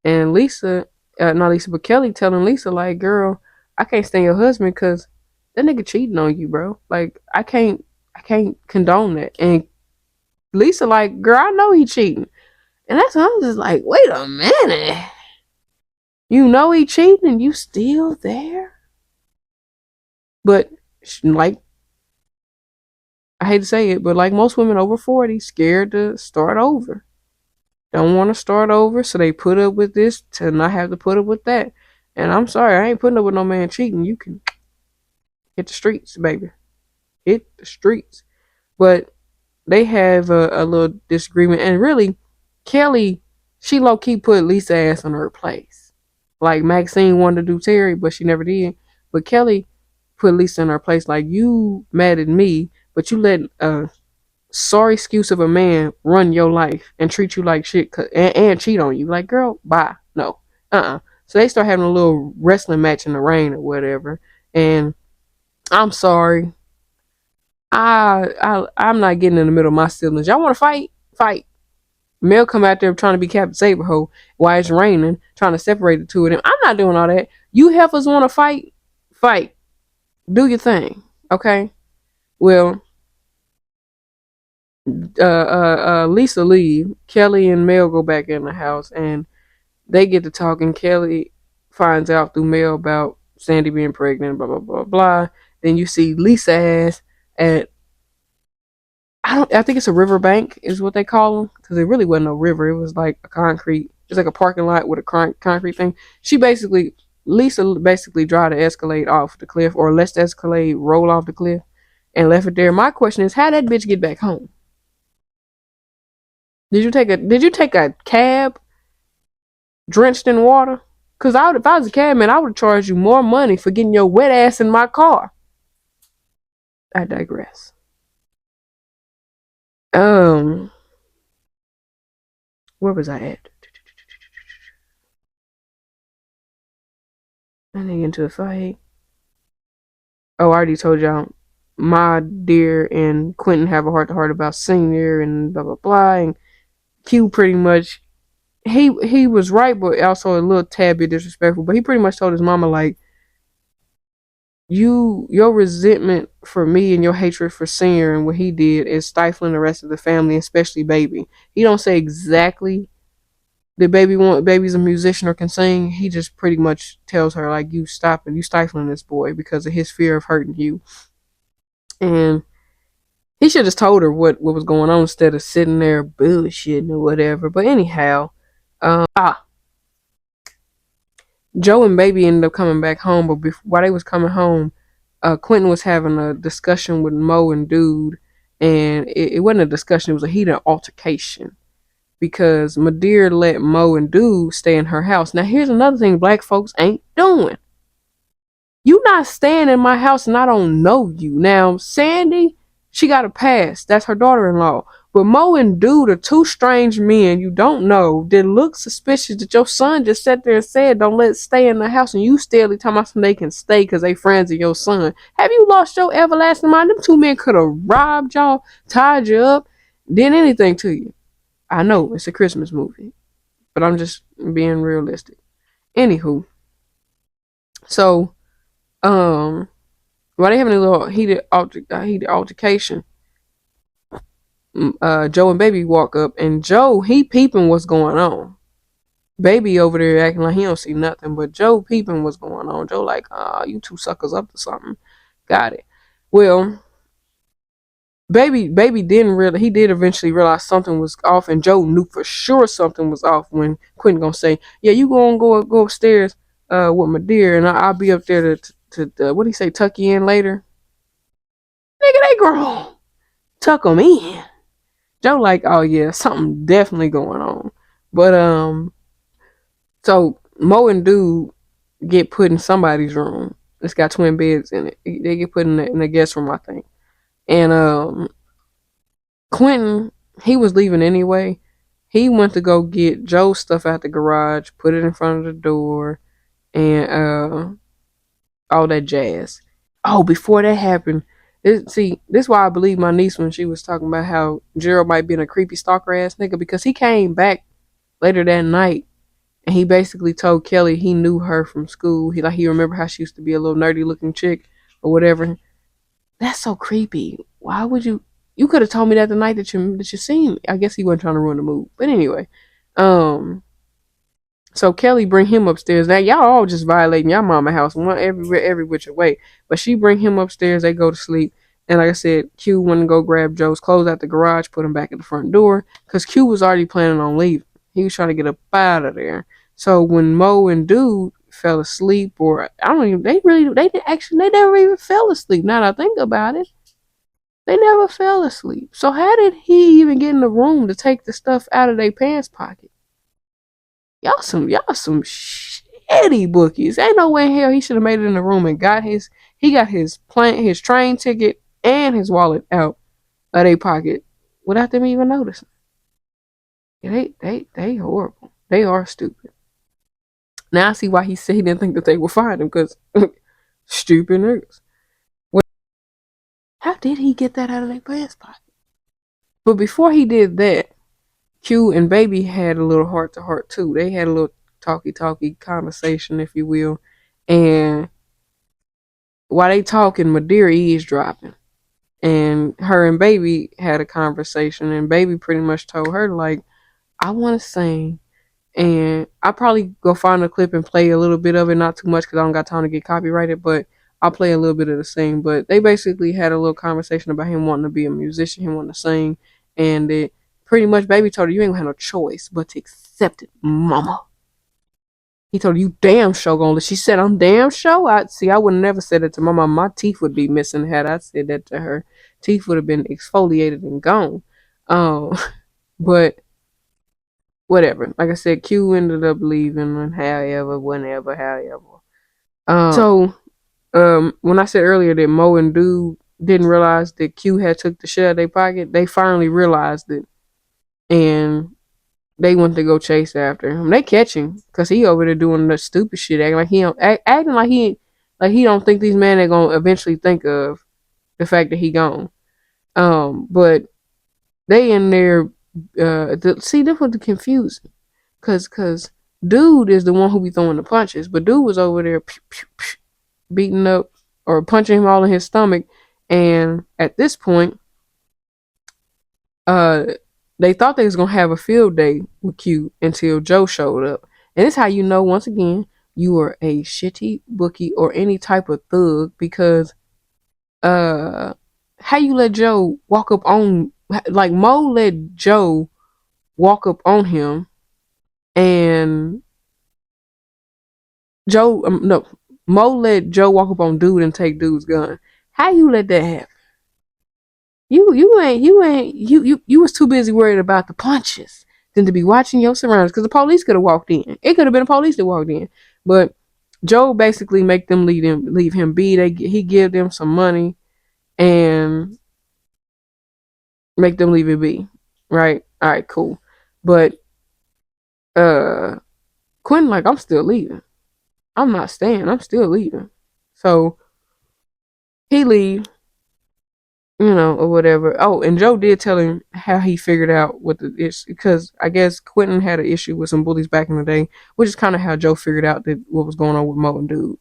And Lisa, not Lisa, but Kelly telling Lisa, like, girl, I can't stand your husband because that nigga cheating on you, bro. Like, I can't condone that. And Lisa, like, girl, I know he cheating. And that's when I'm just like, wait a minute. You know he cheating and you still there? But, like, I hate to say it, but like most women over 40, scared to start over. Don't want to start over, so they put up with this to not have to put up with that. And I'm sorry, I ain't putting up with no man cheating. You can hit the streets, baby. Hit the streets. But they have a little disagreement. And really, Kelly, she low key put Lisa ass on her place. Like Maxine wanted to do Terry, but she never did. But Kelly put Lisa in her place. Like, you mad at me, but you let sorry excuse of a man run your life and treat you like shit and cheat on you. Like, girl, bye. No. So they start having a little wrestling match in the rain or whatever. And I'm sorry. I'm not getting in the middle of my siblings. Y'all want to fight? Fight. Mel come out there trying to be Captain Saberho while it's raining, trying to separate the two of them. I'm not doing all that. You heifers want to fight? Fight. Do your thing. Okay? Well, Lisa leave. Kelly and Mel go back in the house, and they get to talking. Kelly finds out through Mel about Sandy being pregnant, blah blah blah blah. Then you see Lisa ass at I think it's a riverbank is what they call them, because it really wasn't no river. It was like a concrete. It's like a parking lot with a concrete thing. Lisa basically tried to escalate off the cliff, or let the escalade roll off the cliff, and left it there. My question is, how that bitch get back home? Did you take a cab drenched in water? Cause if I was a cab man, I would have charged you more money for getting your wet ass in my car. I digress. Where was I at? I didn't get into a fight. Oh, I already told y'all. My dear and Quentin have a heart to heart about senior and blah blah blah. And Q pretty much he was right, but also a little tad bit disrespectful. But he pretty much told his mama, like, your resentment for me and your hatred for Senior and what he did is stifling the rest of the family, especially Baby. He don't say exactly that Baby's a musician or can sing. He just pretty much tells her, like, you stifling this boy because of his fear of hurting you. And he should have just told her what was going on instead of sitting there bullshitting or whatever. But anyhow, Joe and Baby ended up coming back home, but while they was coming home, Quentin was having a discussion with Mo and Dude, and it wasn't a discussion; it was a heated altercation because Madeir let Mo and Dude stay in her house. Now, here's another thing black folks ain't doing. You not staying in my house and I don't know you. Now, Sandy, she got a pass. That's her daughter-in-law. But Mo and Dude are two strange men you don't know that look suspicious that your son just sat there and said don't let stay in the house, and you still talking about they can stay because they friends of your son. Have you lost your everlasting mind? Them two men could have robbed y'all, tied you up, did anything to you. I know it's a Christmas movie, but I'm just being realistic. Anywho, so while they having a little heated altercation, Joe and Baby walk up, and Joe, he peeping what's going on. Baby over there acting like he don't see nothing, but Joe peeping what's going on. Joe like, you two suckers up to something. Got it. Well, Baby did eventually realize something was off, and Joe knew for sure something was off when Quentin gonna say, yeah, you gonna go upstairs with my dear, and I'll be up there to what do you say, tuck you in later? Nigga, they grown. Tuck them in. Joe like, oh yeah, something definitely going on. But so Mo and Dude get put in somebody's room. It's got twin beds in it. They get put in the guest room, I think. And Quentin, he was leaving anyway. He went to go get Joe's stuff out the garage, put it in front of the door, and all that jazz. Oh, before that happened, This is why I believe my niece when she was talking about how Gerald might be a creepy stalker ass nigga, because he came back later that night and he basically told Kelly he knew her from school. He remembered how she used to be a little nerdy looking chick or whatever. That's so creepy. Why would you? You could have told me that the night that you seen me. I guess he wasn't trying to ruin the mood. But anyway, um, so Kelly bring him upstairs. Now y'all all just violating y'all mama house one every which way. But she bring him upstairs. They go to sleep. And like I said, Q went to go grab Joe's clothes out the garage, put him back at the front door, because Q was already planning on leaving. He was trying to get up out of there. So when Mo and Dude fell asleep, or I don't even, they never even fell asleep. Now that I think about it, they never fell asleep. So how did he even get in the room to take the stuff out of their pants pocket? Y'all some shitty bookies. Ain't no way in hell he should have made it in the room and got his train ticket and his wallet out of their pocket without them even noticing. Yeah, they horrible. They are stupid. Now I see why he said he didn't think that they would find him, because stupid niggas. How did he get that out of their pants pocket? But before he did that, Q and Baby had a little heart to heart too. They had a little talky conversation, if you will. And while they talking, Madeira eavesdropping. And her and Baby had a conversation, and Baby pretty much told her, like, I want to sing. And I'll probably go find a clip and play a little bit of it, not too much because I don't got time to get copyrighted, but I'll play a little bit of the sing. But they basically had a little conversation about him wanting to be a musician, him wanting to sing, and it pretty much Baby told her, you ain't gonna have no choice but to accept it, mama. He told her, you damn sure gonna. She said, I'm damn sure. I would have never said it to my mom. My teeth would be missing had I said that to her. Teeth would have been exfoliated and gone. Um, but whatever. Like I said, Q ended up leaving, and however, whenever, however. When I said earlier that Mo and Dude didn't realize that Q had took the shit out of their pocket, they finally realized it, and they went to go chase after him. They catch him because he over there doing the stupid shit, acting like he don't think these men are gonna eventually think of the fact that he gone. But they in there. See, this was the confusing, cause Dude is the one who be throwing the punches, but Dude was over there pew, pew, pew, beating up or punching him all in his stomach, and at this point, uh, they thought they was gonna have a field day with Q until Joe showed up, and it's how you know once again you are a shitty bookie or any type of thug, because how you let Joe walk up on, like, Mo let Joe walk up on him, and no, Mo let Joe walk up on Dude and take Dude's gun. How you let that happen? You was too busy worried about the punches than to be watching your surroundings, because the police could have walked in. It could have been the police that walked in, but Joe basically make them leave him be. He give them some money and make them leave it be. Right? All right, cool. But Quentin, like, I'm still leaving. I'm not staying. I'm still leaving. So he leave, or whatever. Oh, and Joe did tell him how he figured out what the issue, because I guess Quentin had an issue with some bullies back in the day, which is kind of how Joe figured out that what was going on with Mo and Dude.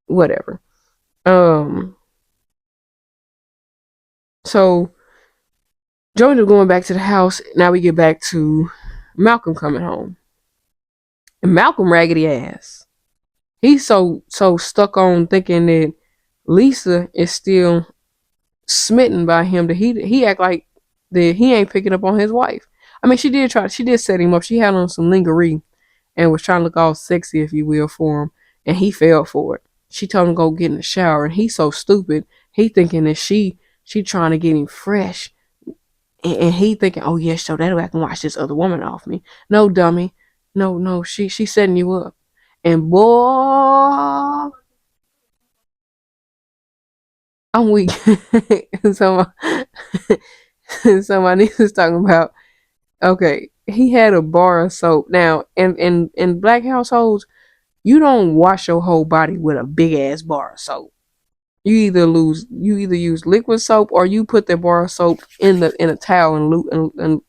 Whatever. So Joe ended up going back to the house. Now we get back to Malcolm coming home, and Malcolm raggedy ass. He's so stuck on thinking that Lisa is still smitten by him that he act like that he ain't picking up on his wife. I mean, she did set him up. She had on some lingerie and was trying to look all sexy, if you will, for him, and he fell for it. She told him to go get in the shower, and he's so stupid. He thinking that she trying to get him fresh, and he thinking, oh yeah, so that way I can watch this other woman off me. No, dummy, no, she's setting you up, and boy, I'm weak. so my, so my niece was talking about, okay, he had a bar of soap. Now, in black households, you don't wash your whole body with a big ass bar of soap. you either use liquid soap or you put that bar of soap in a towel and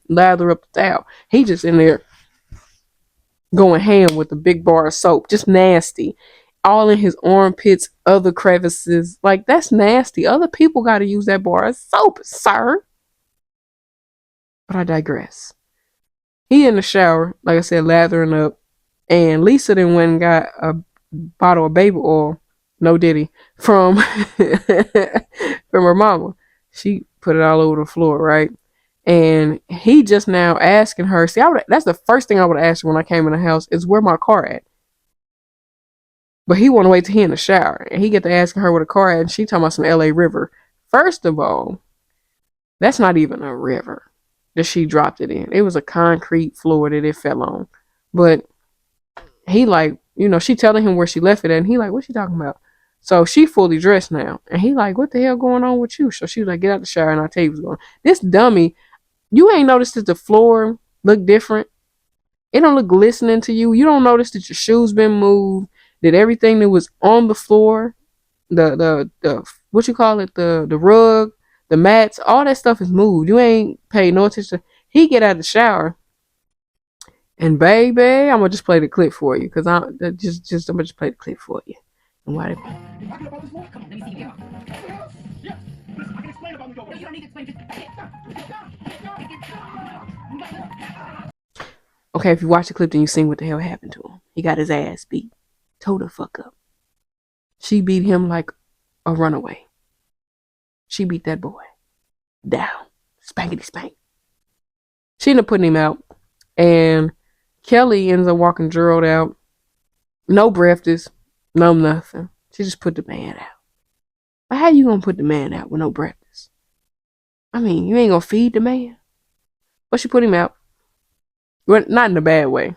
lather up the towel. He just in there going ham with the big bar of soap, just nasty. All in his armpits, other crevices. Like, that's nasty. Other people got to use that bar of soap, sir. But I digress. He in the shower, like I said, lathering up. And Lisa then went and got a bottle of baby oil, no diddy, from from her mama. She put it all over the floor, right? And he just now asking her. See, that's the first thing I would ask her when I came in the house is where my car at. But he want to wait till he in the shower, and he get to asking her where the car at, and she talking about some L.A. River. First of all, that's not even a river that she dropped it in. It was a concrete floor that it fell on. But he like, she telling him where she left it at, and he like, what she talking about? So she fully dressed now, and he like, what the hell going on with you? So she was like, get out the shower, and I'll tell you what's going on. This dummy, you ain't noticed that the floor look different? It don't look glistening to you. You don't notice that your shoes been moved, that everything that was on the floor, the what you call it, the rug, the mats, all that stuff is moved. You ain't paid no attention. He get out of the shower, and baby, I'm gonna just play the clip for you, cause I'm gonna just play the clip for you. And why? Come on, let me see you. Yes. Listen, I can explain about New York. You don't need to explain. Okay, if you watch the clip, then you seen what the hell happened to him. He got his ass beat. Told the fuck up. She beat him like a runaway. She beat that boy down. Spankety spank. She ended up putting him out. And Kelly ends up walking Gerald out. No breakfast. No nothing. She just put the man out. But how you gonna put the man out with no breakfast? I mean, you ain't gonna feed the man. But she put him out. Well, not in a bad way.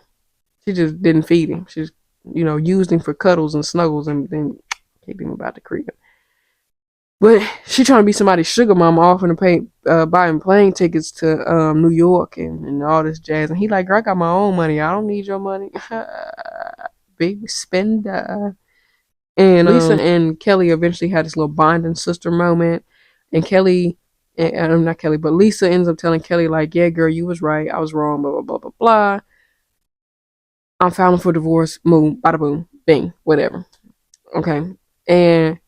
She just didn't feed him. She just, used him for cuddles and snuggles and then kicked him about the crib. But she trying to be somebody's sugar mama, offering to pay, buy him plane tickets to New York and all this jazz. And he like, girl, I got my own money. I don't need your money. Big spender. And Lisa and Kelly eventually had this little bonding sister moment. And Kelly, and not Kelly, but Lisa ends up telling Kelly like, yeah, girl, you was right. I was wrong, blah, blah, blah, blah, blah. I'm filing for divorce. Boom, bada boom, bing, whatever. Okay. And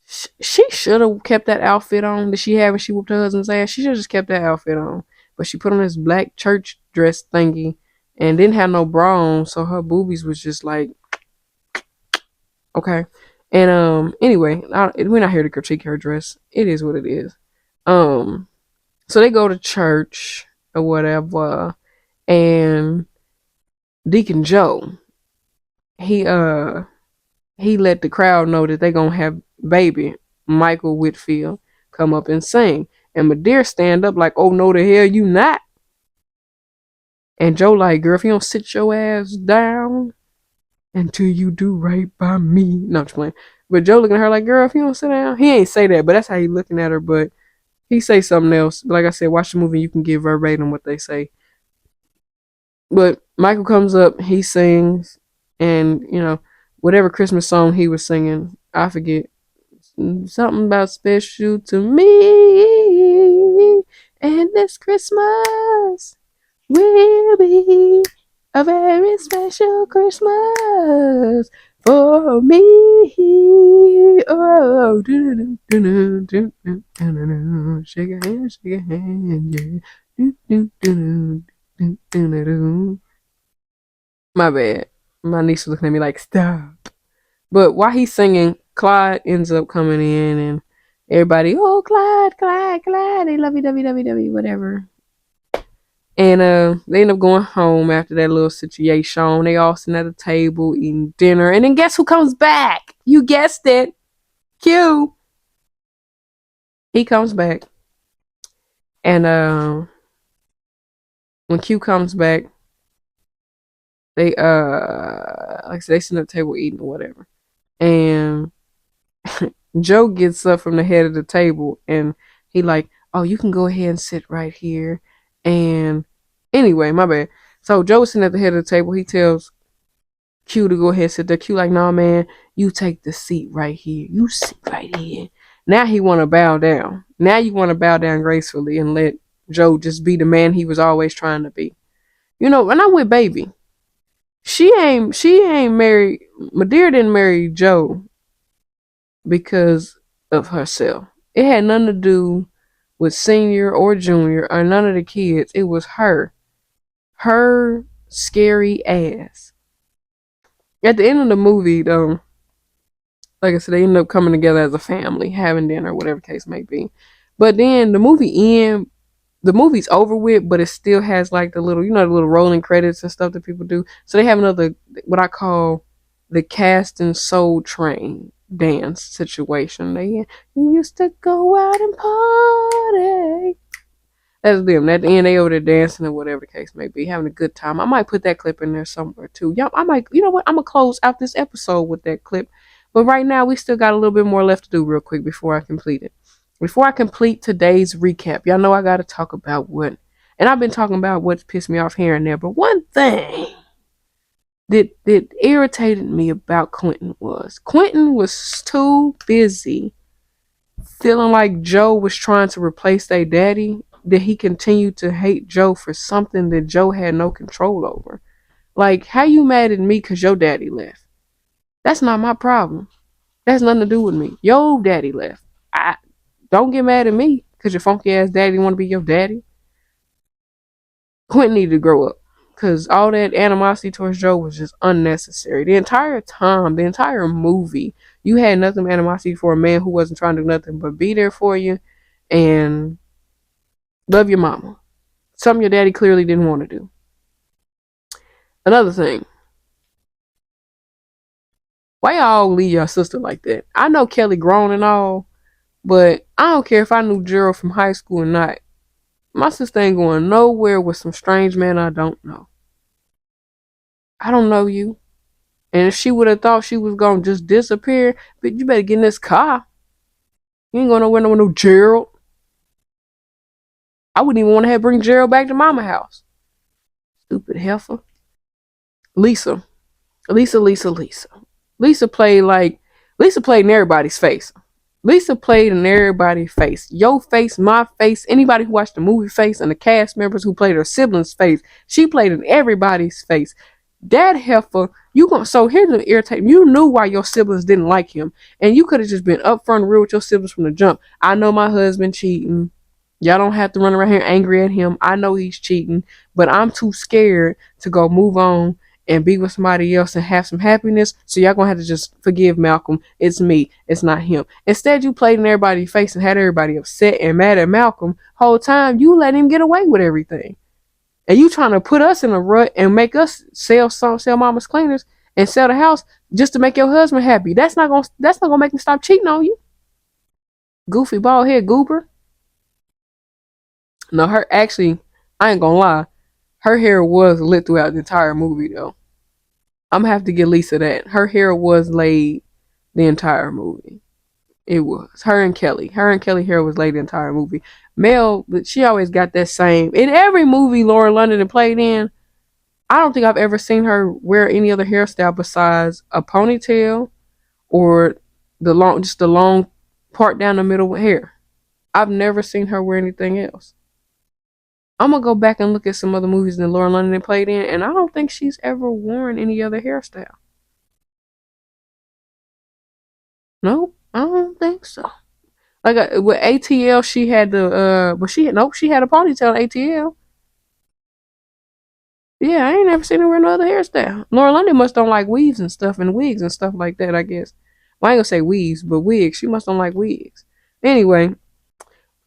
she should have kept that outfit on that she had when she whooped her husband's ass. She should have just kept that outfit on. But she put on this black church dress thingy and didn't have no bra on, so her boobies was just like, okay. And anyway, we're not here to critique her dress. It is what it is. So they go to church or whatever, and Deacon Joe, he let the crowd know that they gonna have baby Michael Whitfield come up and sing. And Madeira stand up like, oh no the hell you not. And Joe like, girl, if you don't sit your ass down until you do right by me. No, I'm just playing. But Joe looking at her like, girl, if you don't sit down. He ain't say that, but that's how he looking at her. But he say something else. Like I said, watch the movie, you can get verbatim what they say. But Michael comes up, he sings, and whatever Christmas song he was singing, I forget. Something about special to me. And this Christmas will be a very special Christmas for me. Oh, shake a hand, yeah. My bad. My niece was looking at me like, stop. But while he's singing, Clyde ends up coming in and everybody, oh, Clyde, they love you, W, whatever. And they end up going home after that little situation. They all sitting at the table eating dinner. And then guess who comes back? You guessed it. Q. He comes back. And when Q comes back, they like I said, they sit at the table eating or whatever. And Joe gets up from the head of the table and he like, oh, you can go ahead and sit right here. And anyway, my bad. So Joe was sitting at the head of the table. He tells Q to go ahead and sit there. Q like, nah, man, you take the seat right here. You sit right here. Now he want to bow down. Now you want to bow down gracefully and let Joe just be the man he was always trying to be. You know, and I'm with baby. She ain't married. Madeira didn't marry Joe because of herself. It had nothing to do with senior or junior or none of the kids. It was her. Her scary ass. At the end of the movie, though, like I said, they end up coming together as a family, having dinner, whatever case may be. But then the movie's over with, but it still has like the little, the little rolling credits and stuff that people do. So they have another, what I call the cast and soul train dance situation. They used to go out and party. That's them. At the end, they over there dancing or whatever the case may be, having a good time. I might put that clip in there somewhere too. Y'all, I might, you know what? I'm gonna close out this episode with that clip. But right now, we still got a little bit more left to do, real quick, before I complete it. Before I complete today's recap, y'all know I got to talk about what, and I've been talking about what's pissed me off here and there. But one thing that irritated me about Quentin was too busy feeling like Joe was trying to replace their daddy, that he continued to hate Joe for something that Joe had no control over. Like, how you mad at me because your daddy left? That's not my problem. That has nothing to do with me. Your daddy left. I don't get mad at me because your funky ass daddy want to be your daddy. Quentin needed to grow up because all that animosity towards Joe was just unnecessary. The entire time, the entire movie, you had nothing but animosity for a man who wasn't trying to do nothing but be there for you and love your mama. Something your daddy clearly didn't want to do. Another thing, why y'all leave your sister like that? I know Kelly grown and all, but I don't care if I knew Gerald from high school or not. My sister ain't going nowhere with some strange man I don't know. I don't know you. And if she would have thought she was going to just disappear, but you better get in this car. You ain't going nowhere with no Gerald. I wouldn't even want to have bring Gerald back to mama house. Stupid heifer. Lisa. Lisa played in everybody's face. Lisa played in everybody's face. Your face, my face, anybody who watched the movie face, and the cast members who played her siblings' face. She played in everybody's face. That heifer, so here's the irritating. You knew why your siblings didn't like him, and you could have just been upfront and real with your siblings from the jump. I know my husband cheating. Y'all don't have to run around here angry at him. I know he's cheating, but I'm too scared to go move on and be with somebody else and have some happiness. So y'all gonna have to just forgive Malcolm. It's me. It's not him. Instead, you played in everybody's face and had everybody upset and mad at Malcolm. Whole time you let him get away with everything. And you trying to put us in a rut and make us sell mama's cleaners and sell the house just to make your husband happy. That's not gonna make him stop cheating on you. Goofy bald head goober. No, I ain't gonna lie. Her hair was lit throughout the entire movie though. I'm gonna have to give Lisa that. Her hair was laid the entire movie. It was. Her and Kelly hair was laid the entire movie. Mel, she always got that same. In every movie Laura London had played in, I don't think I've ever seen her wear any other hairstyle besides a ponytail or just the long part down the middle hair. I've never seen her wear anything else. I'm gonna go back and look at some other movies that Laura London played in, and I don't think she's ever worn any other hairstyle. Nope, I don't think so. Like with ATL, she had she had a ponytail in ATL. Yeah, I ain't never seen her wear no other hairstyle. Laura London must don't like weaves and stuff and wigs and stuff like that, I guess. Well, I ain't gonna say weaves, but wigs. She must don't like wigs. Anyway,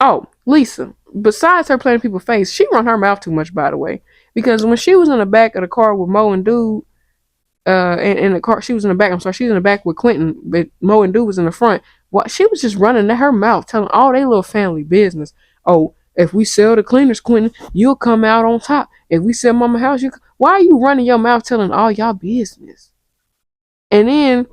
oh, Lisa. Besides her playing people's face, she run her mouth too much, by the way. Because when she was in the back of the car with Mo and Dude, in the car, she was in the back. I'm sorry, she was in the back with Quentin, but Mo and Dude was in the front. Well, she was just running her mouth, telling all they little family business. Oh, if we sell the cleaners, Quentin, you'll come out on top. If we sell Mama house, why are you running your mouth telling all y'all business? And then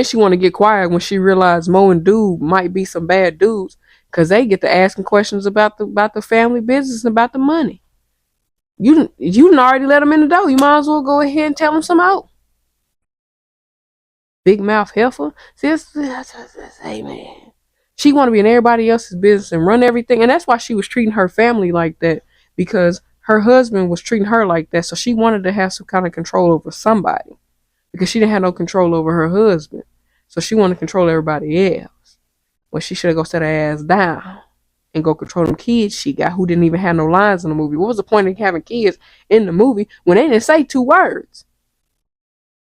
she want to get quiet when she realized Mo and Dude might be some bad dudes, because they get to asking questions about the family business and about the money. You done already let them in the door. You might as well go ahead and tell them some out. Big mouth heifer. See, hey man. She want to be in everybody else's business and run everything, and that's why she was treating her family like that, because her husband was treating her like that. So she wanted to have some kind of control over somebody because she didn't have no control over her husband. So she wanted to control everybody else. Well, she should have go set her ass down and go control them kids she got who didn't even have no lines in the movie. What was the point of having kids in the movie when they didn't say 2 words?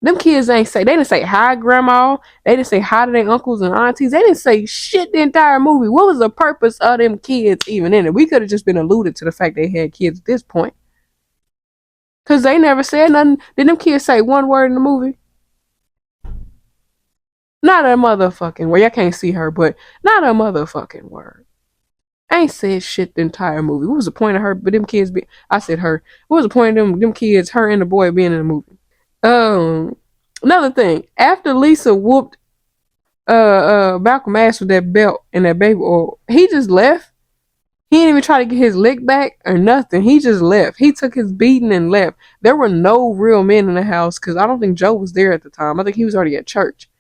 Them kids they didn't say hi grandma. They didn't say hi to their uncles and aunties. They didn't say shit the entire movie. What was the purpose of them kids even in it? We could have just been alluded to the fact they had kids at this point. Cause they never said nothing. Did them kids say one word in the movie? Not a motherfucking word. Y'all can't see her, but not a motherfucking word. I ain't said shit the entire movie. What was the point of her? But them kids be I said her. What was the point of them kids, her and the boy being in the movie? Another thing. After Lisa whooped Malcolm ass with that belt and that baby oil, he just left. He didn't even try to get his lick back or nothing. He just left. He took his beating and left. There were no real men in the house because I don't think Joe was there at the time. I think he was already at church.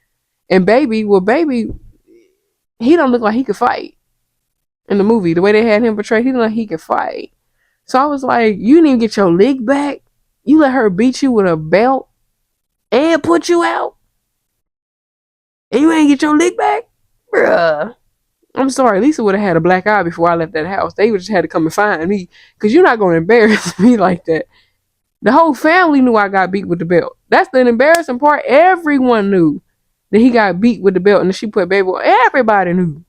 And baby, he don't look like he could fight in the movie. The way they had him portrayed, he didn't look like he could fight. So I was like, you didn't even get your lick back. You let her beat you with a belt and put you out, and you ain't get your lick back, bruh. I'm sorry, Lisa would have had a black eye before I left that house. They would just had to come and find me because you're not going to embarrass me like that. The whole family knew I got beat with the belt. That's the embarrassing part. Everyone knew that he got beat with the belt and that she put baby on. Everybody knew.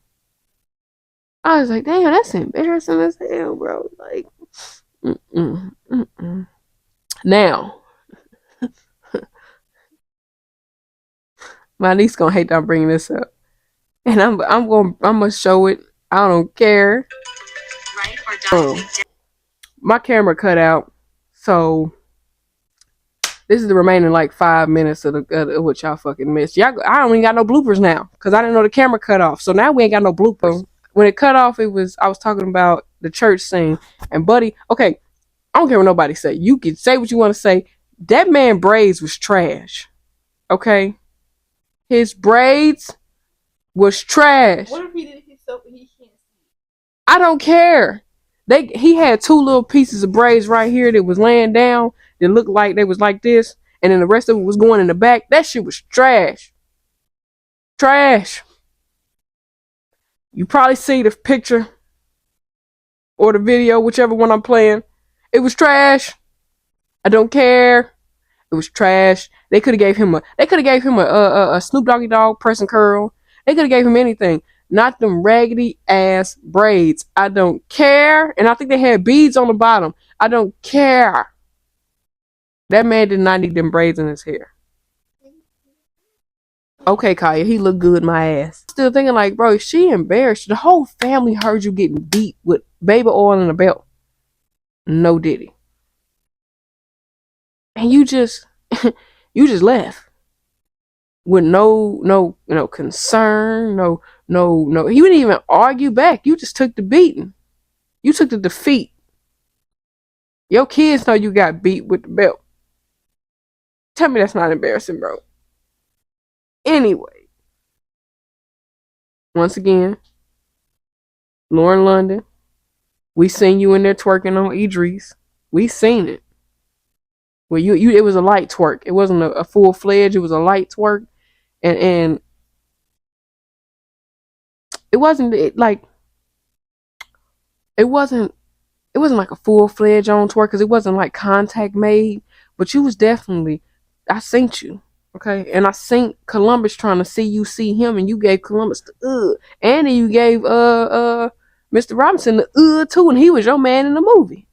I was like, damn, that's embarrassing as hell, bro. Like, mm-mm. Now, my niece gonna hate that I'm bringing this up, and I'm gonna show it. I don't care. My camera cut out, so this is the remaining like 5 minutes of what y'all fucking missed. I don't even got no bloopers now because I didn't know the camera cut off. So now we ain't got no bloopers. When it cut off, I was talking about the church scene. And buddy, okay, I don't care what nobody say. You can say what you want to say. That man braids was trash. Okay, his braids was trash. What if he did it himself and he can't see? I don't care. He had 2 little pieces of braids right here that was laying down that looked like they was like this, and then the rest of it was going in the back. That shit was trash. Trash. You probably see the picture or the video, whichever one I'm playing. It was trash. I don't care. It was trash. They could have gave him a Snoop Doggy Dogg press and curl. They could have gave him anything. Not them raggedy ass braids. I don't care. And I think they had beads on the bottom. I don't care. That man did not need them braids in his hair. Okay, Kaya, he looked good in my ass. Still thinking like, bro, she embarrassed. The whole family heard you getting beat with baby oil and a belt. No diddy. And you just you just left. With no concern, no. He wouldn't even argue back. You just took the beating. You took the defeat. Your kids know you got beat with the belt. Tell me that's not embarrassing, bro. Anyway, once again, Lauren London, we seen you in there twerking on Idris. We seen it. Well, it was a light twerk. It wasn't a full fledged. It was a light twerk, and it wasn't it wasn't like a full fledged on twerk because it wasn't like contact made. But you was definitely, I seen you, okay, and I seen Columbus trying to see you see him, and you gave Columbus the and then you gave Mr. Robinson the too, and he was your man in the movie.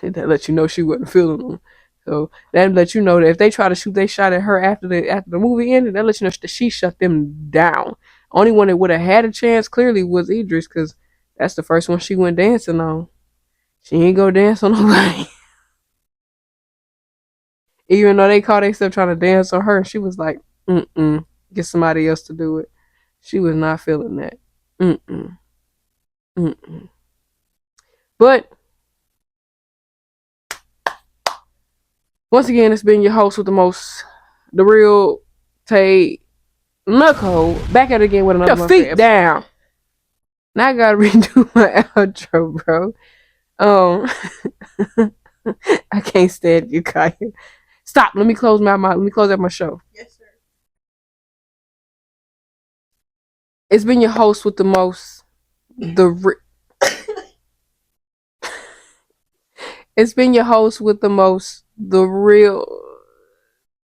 That let you know she wasn't feeling him. So that let you know that if they try to shoot they shot at her after the movie ended, that let you know that she shut them down. Only one that would have had a chance clearly was Idris, because that's the first one she went dancing on. She ain't go dance on nobody. Even though they caught themselves trying to dance on her, she was like, get somebody else to do it. She was not feeling that. But once again, it's been your host with the most, the real Tay Nicole, back at it again with another feet down. Now I gotta redo my outro, bro. I can't stand you, Kaya. Stop. Let me close out my show. Yes, sir. It's been your host with the most, it's been your host with the most, the real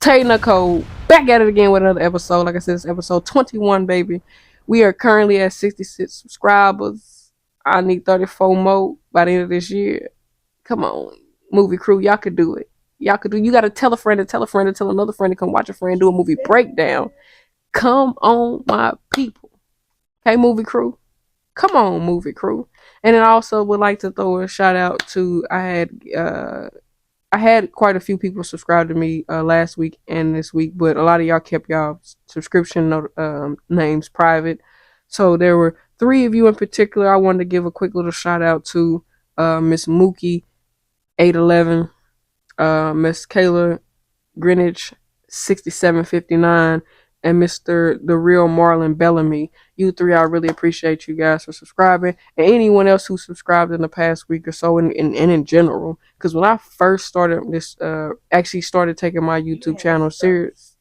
TheRealTaylorNicole. Back at it again with another episode. Like I said, it's episode 21, baby. We are currently at 66 subscribers. I need 34 more by the end of this year. Come on, movie crew, y'all could do it. Y'all could do. You gotta tell a friend to tell a friend to tell another friend to come watch a friend do a movie breakdown. Come on, my people. Okay, movie crew. Come on, movie crew. And then I also would like to throw a shout out to I had quite a few people subscribe to me last week and this week, but a lot of y'all kept y'all subscription names private. So there were 3 of you in particular I wanted to give a quick little shout out to. Miss Mookie 811, Miss Kayla Greenwich 6759, and Mr. The Real Marlon Bellamy. You 3, I really appreciate you guys for subscribing, and anyone else who subscribed in the past week or so, and in general. Because when I first started this, actually started taking my YouTube channel serious,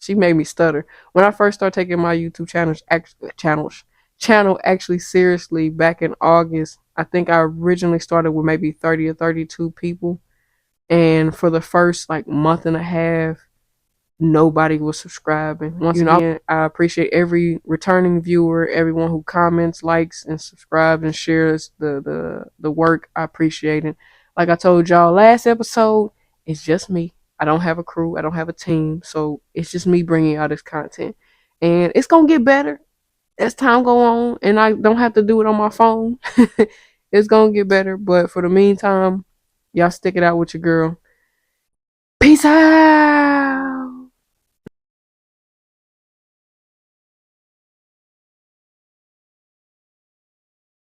she made me stutter. When I first started taking my YouTube channel actually seriously back in August, I think I originally started with maybe 30 or 32 people. And for the first like month and a half, nobody was subscribing. Once again, I appreciate every returning viewer, everyone who comments, likes, and subscribes and shares the work. I appreciate it. Like I told y'all last episode, it's just me. I don't have a crew. I don't have a team. So it's just me bringing out this content. And it's going to get better as time go on. And I don't have to do it on my phone. It's going to get better. But for the meantime, y'all stick it out with your girl. Peace out.